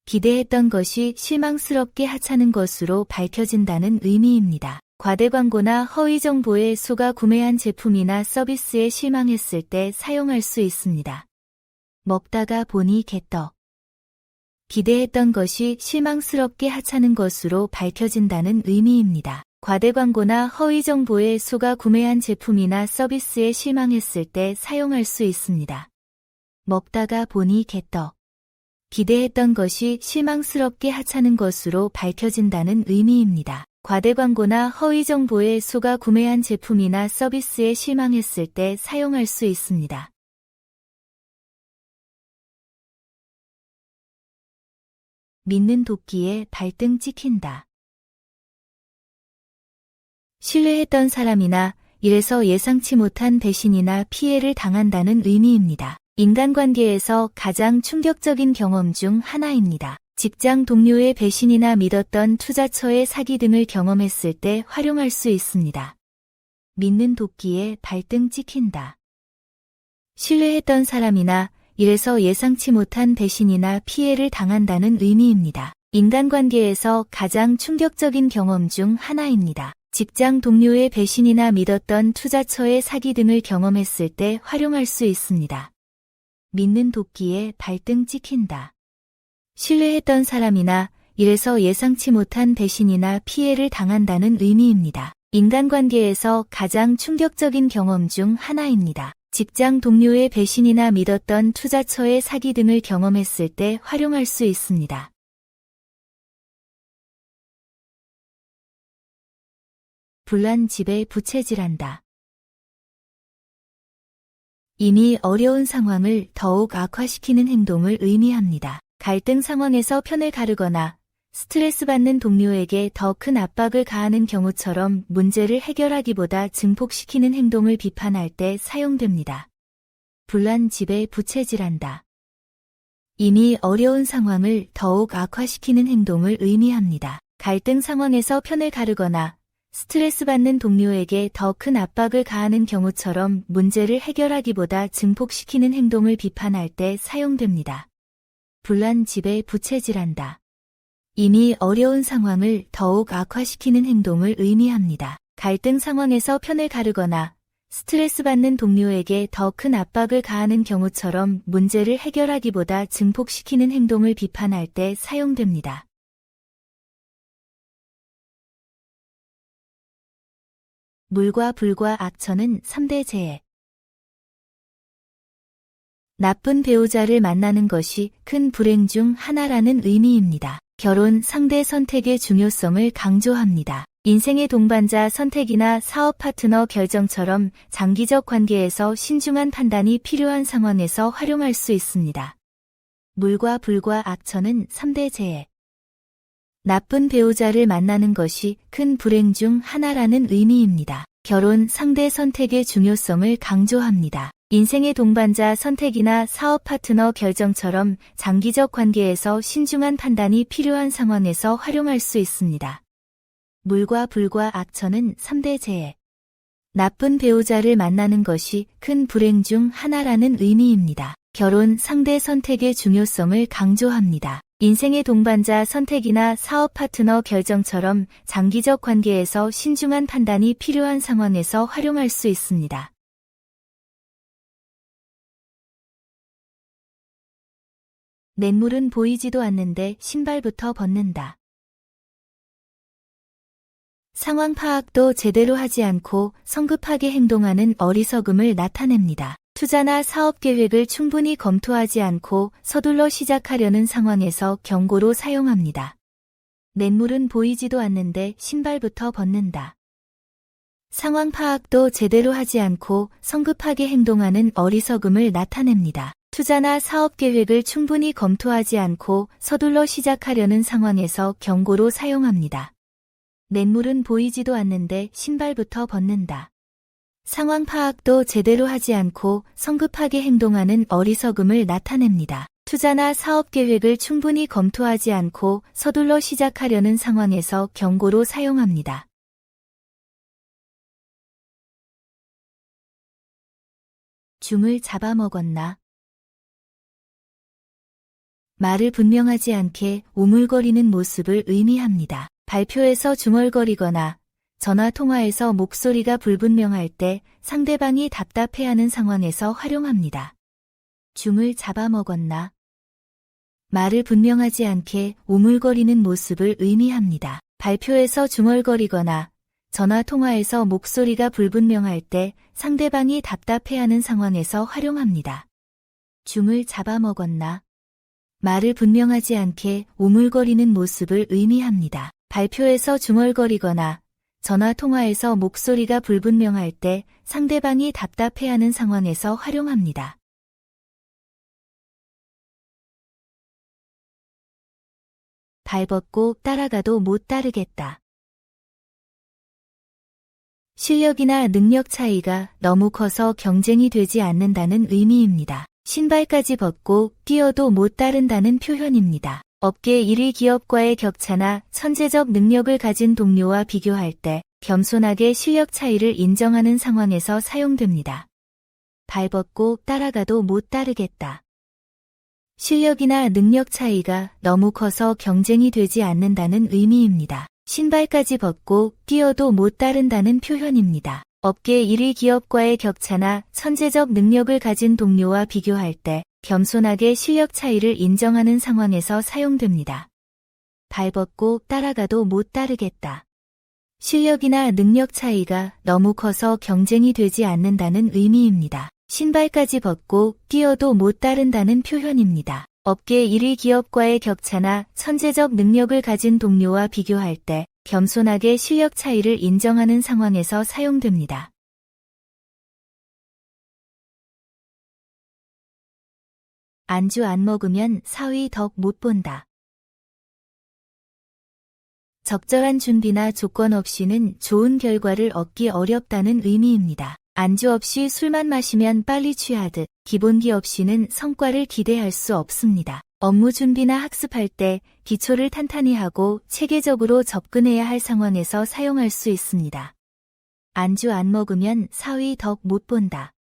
S2: 기대했던 것이 실망스럽게 하찮은 것으로 밝혀진다는 의미입니다. 과대 광고나 허위 정보에 속아 구매한 제품이나 서비스에 실망했을 때 사용할 수 있습니다. 먹다가 보니 개떡. 기대했던 것이 실망스럽게 하찮은 것으로 밝혀진다는 의미입니다. 과대 광고나 허위 정보에 속아 구매한 제품이나 서비스에 실망했을 때 사용할 수 있습니다. 먹다가 보니 개떡. 기대했던 것이 실망스럽게 하찮은 것으로 밝혀진다는 의미입니다. 과대 광고나 허위 정보에 속아 구매한 제품이나 서비스에 실망했을 때 사용할 수 있습니다. 믿는 도끼에 발등 찍힌다. 신뢰했던 사람이나 일에서 예상치 못한 배신이나 피해를 당한다는 의미입니다. 인간관계에서 가장 충격적인 경험 중 하나입니다. 직장 동료의 배신이나 믿었던 투자처의 사기 등을 경험했을 때 활용할 수 있습니다. 믿는 도끼에 발등 찍힌다. 신뢰했던 사람이나 일에서 예상치 못한 배신이나 피해를 당한다는 의미입니다. 인간관계에서 가장 충격적인 경험 중 하나입니다. 직장 동료의 배신이나 믿었던 투자처의 사기 등을 경험했을 때 활용할 수 있습니다. 믿는 도끼에 발등 찍힌다. 신뢰했던 사람이나 일에서 예상치 못한 배신이나 피해를 당한다는 의미입니다. 인간관계에서 가장 충격적인 경험 중 하나입니다. 직장 동료의 배신이나 믿었던 투자처의 사기 등을 경험했을 때 활용할 수 있습니다. 불난 집에 부채질한다. 이미 어려운 상황을 더욱 악화시키는 행동을 의미합니다. 갈등 상황에서 편을 가르거나 스트레스 받는 동료에게 더 큰 압박을 가하는 경우처럼 문제를 해결하기보다 증폭시키는 행동을 비판할 때 사용됩니다. 불난 집에 부채질한다. 이미 어려운 상황을 더욱 악화시키는 행동을 의미합니다. 갈등 상황에서 편을 가르거나 스트레스 받는 동료에게 더 큰 압박을 가하는 경우처럼 문제를 해결하기보다 증폭시키는 행동을 비판할 때 사용됩니다. 불난 집에 부채질한다. 이미 어려운 상황을 더욱 악화시키는 행동을 의미합니다. 갈등 상황에서 편을 가르거나 스트레스 받는 동료에게 더 큰 압박을 가하는 경우처럼 문제를 해결하기보다 증폭시키는 행동을 비판할 때 사용됩니다. 물과 불과 악천은 3대 재해. 나쁜 배우자를 만나는 것이 큰 불행 중 하나라는 의미입니다. 결혼 상대 선택의 중요성을 강조합니다. 인생의 동반자 선택이나 사업 파트너 결정처럼 장기적 관계에서 신중한 판단이 필요한 상황에서 활용할 수 있습니다. 물과 불과 악천은 3대 재해. 나쁜 배우자를 만나는 것이 큰 불행 중 하나라는 의미입니다. 결혼 상대 선택의 중요성을 강조합니다. 인생의 동반자 선택이나 사업 파트너 결정처럼 장기적 관계에서 신중한 판단이 필요한 상황에서 활용할 수 있습니다. 물과 불과 악천은 3대 재해. 나쁜 배우자를 만나는 것이 큰 불행 중 하나라는 의미입니다. 결혼 상대 선택의 중요성을 강조합니다. 인생의 동반자 선택이나 사업 파트너 결정처럼 장기적 관계에서 신중한 판단이 필요한 상황에서 활용할 수 있습니다. 냇물은 보이지도 않는데 신발부터 벗는다. 상황 파악도 제대로 하지 않고 성급하게 행동하는 어리석음을 나타냅니다. 투자나 사업 계획을 충분히 검토하지 않고 서둘러 시작하려는 상황에서 경고로 사용합니다. 냇물은 보이지도 않는데 신발부터 벗는다. 상황 파악도 제대로 하지 않고 성급하게 행동하는 어리석음을 나타냅니다. 투자나 사업 계획을 충분히 검토하지 않고 서둘러 시작하려는 상황에서 경고로 사용합니다. 냇물은 보이지도 않는데 신발부터 벗는다. 상황 파악도 제대로 하지 않고 성급하게 행동하는 어리석음을 나타냅니다. 투자나 사업 계획을 충분히 검토하지 않고 서둘러 시작하려는 상황에서 경고로 사용합니다. 줌을 잡아먹었나? 말을 분명하지 않게 오물거리는 모습을 의미합니다. 발표에서 중얼거리거나 전화 통화에서 목소리가 불분명할 때 상대방이 답답해하는 상황에서 활용합니다. 줌을 잡아먹었나? 말을 분명하지 않게 오물거리는 모습을 의미합니다. 발표에서 중얼거리거나 전화 통화에서 목소리가 불분명할 때 상대방이 답답해하는 상황에서 활용합니다. 줌을 잡아먹었나? 말을 분명하지 않게 오물거리는 모습을 의미합니다. 발표에서 중얼거리거나 전화 통화에서 목소리가 불분명할 때 상대방이 답답해하는 상황에서 활용합니다. 발벗고 따라가도 못 따르겠다. 실력이나 능력 차이가 너무 커서 경쟁이 되지 않는다는 의미입니다. 신발까지 벗고 뛰어도 못 따른다는 표현입니다. 업계 1위 기업과의 격차나 천재적 능력을 가진 동료와 비교할 때 겸손하게 실력 차이를 인정하는 상황에서 사용됩니다. 발벗고 따라가도 못 따르겠다. 실력이나 능력 차이가 너무 커서 경쟁이 되지 않는다는 의미입니다. 신발까지 벗고 뛰어도 못 따른다는 표현입니다. 업계 1위 기업과의 격차나 천재적 능력을 가진 동료와 비교할 때 겸손하게 실력 차이를 인정하는 상황에서 사용됩니다. 발벗고 따라가도 못 따르겠다. 실력이나 능력 차이가 너무 커서 경쟁이 되지 않는다는 의미입니다. 신발까지 벗고 뛰어도 못 따른다는 표현입니다. 업계 1위 기업과의 격차나 천재적 능력을 가진 동료와 비교할 때 겸손하게 실력 차이를 인정하는 상황에서 사용됩니다. 안주 안 먹으면 사위 덕 못 본다. 적절한 준비나 조건 없이는 좋은 결과를 얻기 어렵다는 의미입니다. 안주 없이 술만 마시면 빨리 취하듯 기본기 없이는 성과를 기대할 수 없습니다. 업무 준비나 학습할 때 기초를 탄탄히 하고 체계적으로 접근해야 할 상황에서 사용할 수 있습니다. 안주 안 먹으면 사위 덕 못 본다.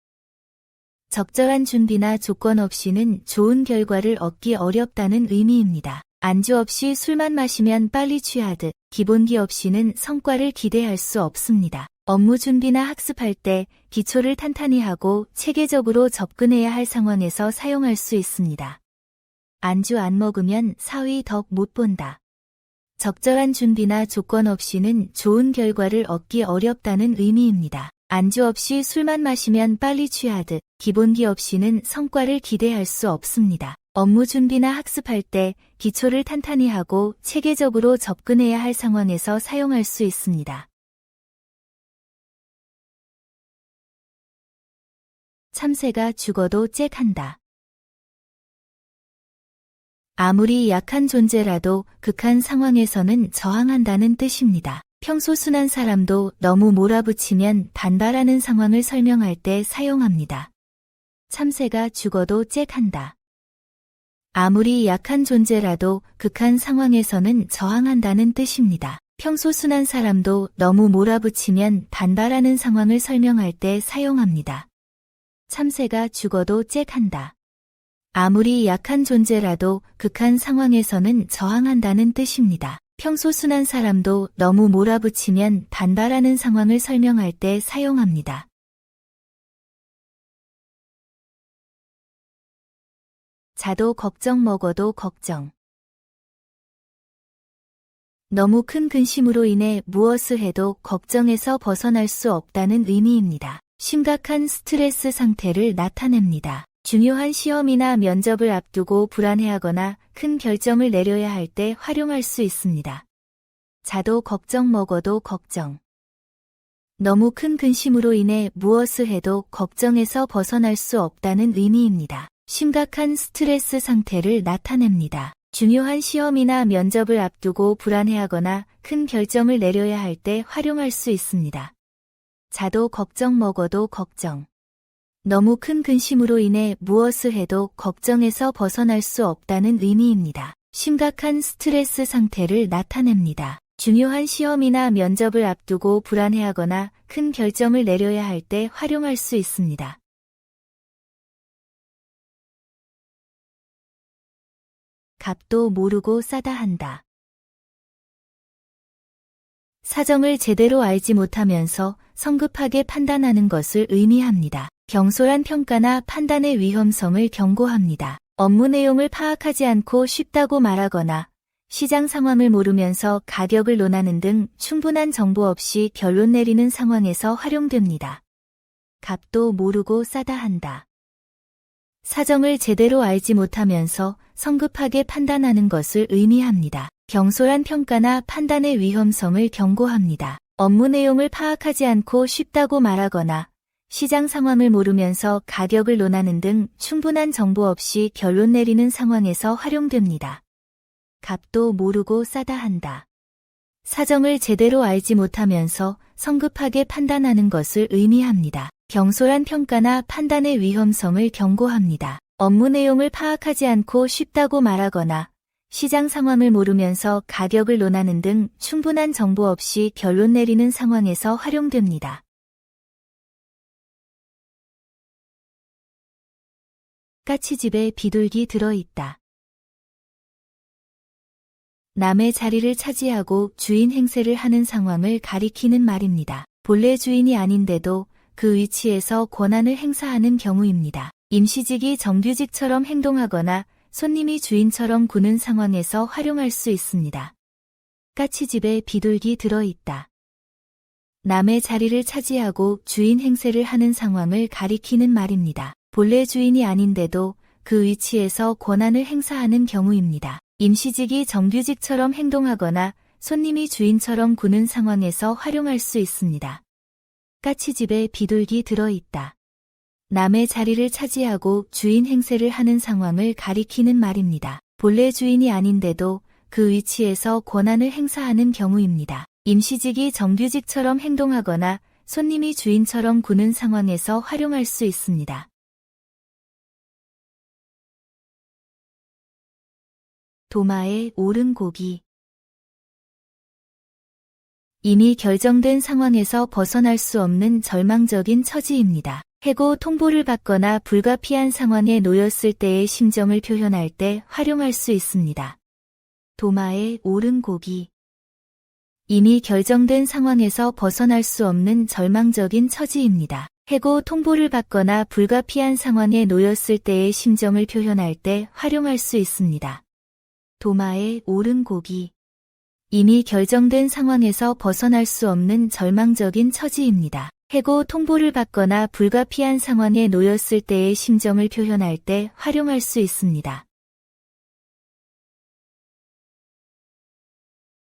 S2: 적절한 준비나 조건 없이는 좋은 결과를 얻기 어렵다는 의미입니다. 안주 없이 술만 마시면 빨리 취하듯 기본기 없이는 성과를 기대할 수 없습니다. 업무 준비나 학습할 때 기초를 탄탄히 하고 체계적으로 접근해야 할 상황에서 사용할 수 있습니다. 안주 안 먹으면 사위 덕 못 본다. 적절한 준비나 조건 없이는 좋은 결과를 얻기 어렵다는 의미입니다. 안주 없이 술만 마시면 빨리 취하듯 기본기 없이는 성과를 기대할 수 없습니다. 업무 준비나 학습할 때 기초를 탄탄히 하고 체계적으로 접근해야 할 상황에서 사용할 수 있습니다. 참새가 죽어도 짹한다. 아무리 약한 존재라도 극한 상황에서는 저항한다는 뜻입니다. 평소 순한 사람도 너무 몰아붙이면 반발하는 상황을 설명할 때 사용합니다. 참새가 죽어도 짹한다. 아무리 약한 존재라도 극한 상황에서는 저항한다는 뜻입니다. 평소 순한 사람도 너무 몰아붙이면 반발하는 상황을 설명할 때 사용합니다. 참새가 죽어도 짹한다. 아무리 약한 존재라도 극한 상황에서는 저항한다는 뜻입니다. 평소 순한 사람도 너무 몰아붙이면 반발하는 상황을 설명할 때 사용합니다. 자도 걱정 먹어도 걱정. 너무 큰 근심으로 인해 무엇을 해도 걱정에서 벗어날 수 없다는 의미입니다. 심각한 스트레스 상태를 나타냅니다. 중요한 시험이나 면접을 앞두고 불안해하거나 큰 결정을 내려야 할 때 활용할 수 있습니다. 자도 걱정 먹어도 걱정. 너무 큰 근심으로 인해 무엇을 해도 걱정에서 벗어날 수 없다는 의미입니다. 심각한 스트레스 상태를 나타냅니다. 중요한 시험이나 면접을 앞두고 불안해하거나 큰 결정을 내려야 할 때 활용할 수 있습니다. 자도 걱정 먹어도 걱정. 너무 큰 근심으로 인해 무엇을 해도 걱정에서 벗어날 수 없다는 의미입니다. 심각한 스트레스 상태를 나타냅니다. 중요한 시험이나 면접을 앞두고 불안해하거나 큰 결정을 내려야 할 때 활용할 수 있습니다. 값도 모르고 싸다 한다. 사정을 제대로 알지 못하면서 성급하게 판단하는 것을 의미합니다. 경솔한 평가나 판단의 위험성을 경고합니다. 업무 내용을 파악하지 않고 쉽다고 말하거나 시장 상황을 모르면서 가격을 논하는 등 충분한 정보 없이 결론 내리는 상황에서 활용됩니다. 값도 모르고 싸다 한다. 사정을 제대로 알지 못하면서 성급하게 판단하는 것을 의미합니다. 경솔한 평가나 판단의 위험성을 경고합니다. 업무 내용을 파악하지 않고 쉽다고 말하거나 시장 상황을 모르면서 가격을 논하는 등 충분한 정보 없이 결론 내리는 상황에서 활용됩니다. 값도 모르고 싸다 한다. 사정을 제대로 알지 못하면서 성급하게 판단하는 것을 의미합니다. 경솔한 평가나 판단의 위험성을 경고합니다. 업무 내용을 파악하지 않고 쉽다고 말하거나 시장 상황을 모르면서 가격을 논하는 등 충분한 정보 없이 결론 내리는 상황에서 활용됩니다. 까치집에 비둘기 들어있다. 남의 자리를 차지하고 주인 행세를 하는 상황을 가리키는 말입니다. 본래 주인이 아닌데도 그 위치에서 권한을 행사하는 경우입니다. 임시직이 정규직처럼 행동하거나 손님이 주인처럼 구는 상황에서 활용할 수 있습니다. 까치집에 비둘기 들어있다. 남의 자리를 차지하고 주인 행세를 하는 상황을 가리키는 말입니다. 본래 주인이 아닌데도 그 위치에서 권한을 행사하는 경우입니다. 임시직이 정규직처럼 행동하거나 손님이 주인처럼 구는 상황에서 활용할 수 있습니다. 까치집에 비둘기 들어있다. 남의 자리를 차지하고 주인 행세를 하는 상황을 가리키는 말입니다. 본래 주인이 아닌데도 그 위치에서 권한을 행사하는 경우입니다. 임시직이 정규직처럼 행동하거나 손님이 주인처럼 구는 상황에서 활용할 수 있습니다. 도마에 오른 고기. 이미 결정된 상황에서 벗어날 수 없는 절망적인 처지입니다. 해고 통보를 받거나 불가피한 상황에 놓였을 때의 심정을 표현할 때 활용할 수 있습니다. 도마에 오른 고기. 이미 결정된 상황에서 벗어날 수 없는 절망적인 처지입니다. 해고 통보를 받거나 불가피한 상황에 놓였을 때의 심정을 표현할 때 활용할 수 있습니다. 도마에 오른 고기. 이미 결정된 상황에서 벗어날 수 없는 절망적인 처지입니다. 해고 통보를 받거나 불가피한 상황에 놓였을 때의 심정을 표현할 때 활용할 수 있습니다.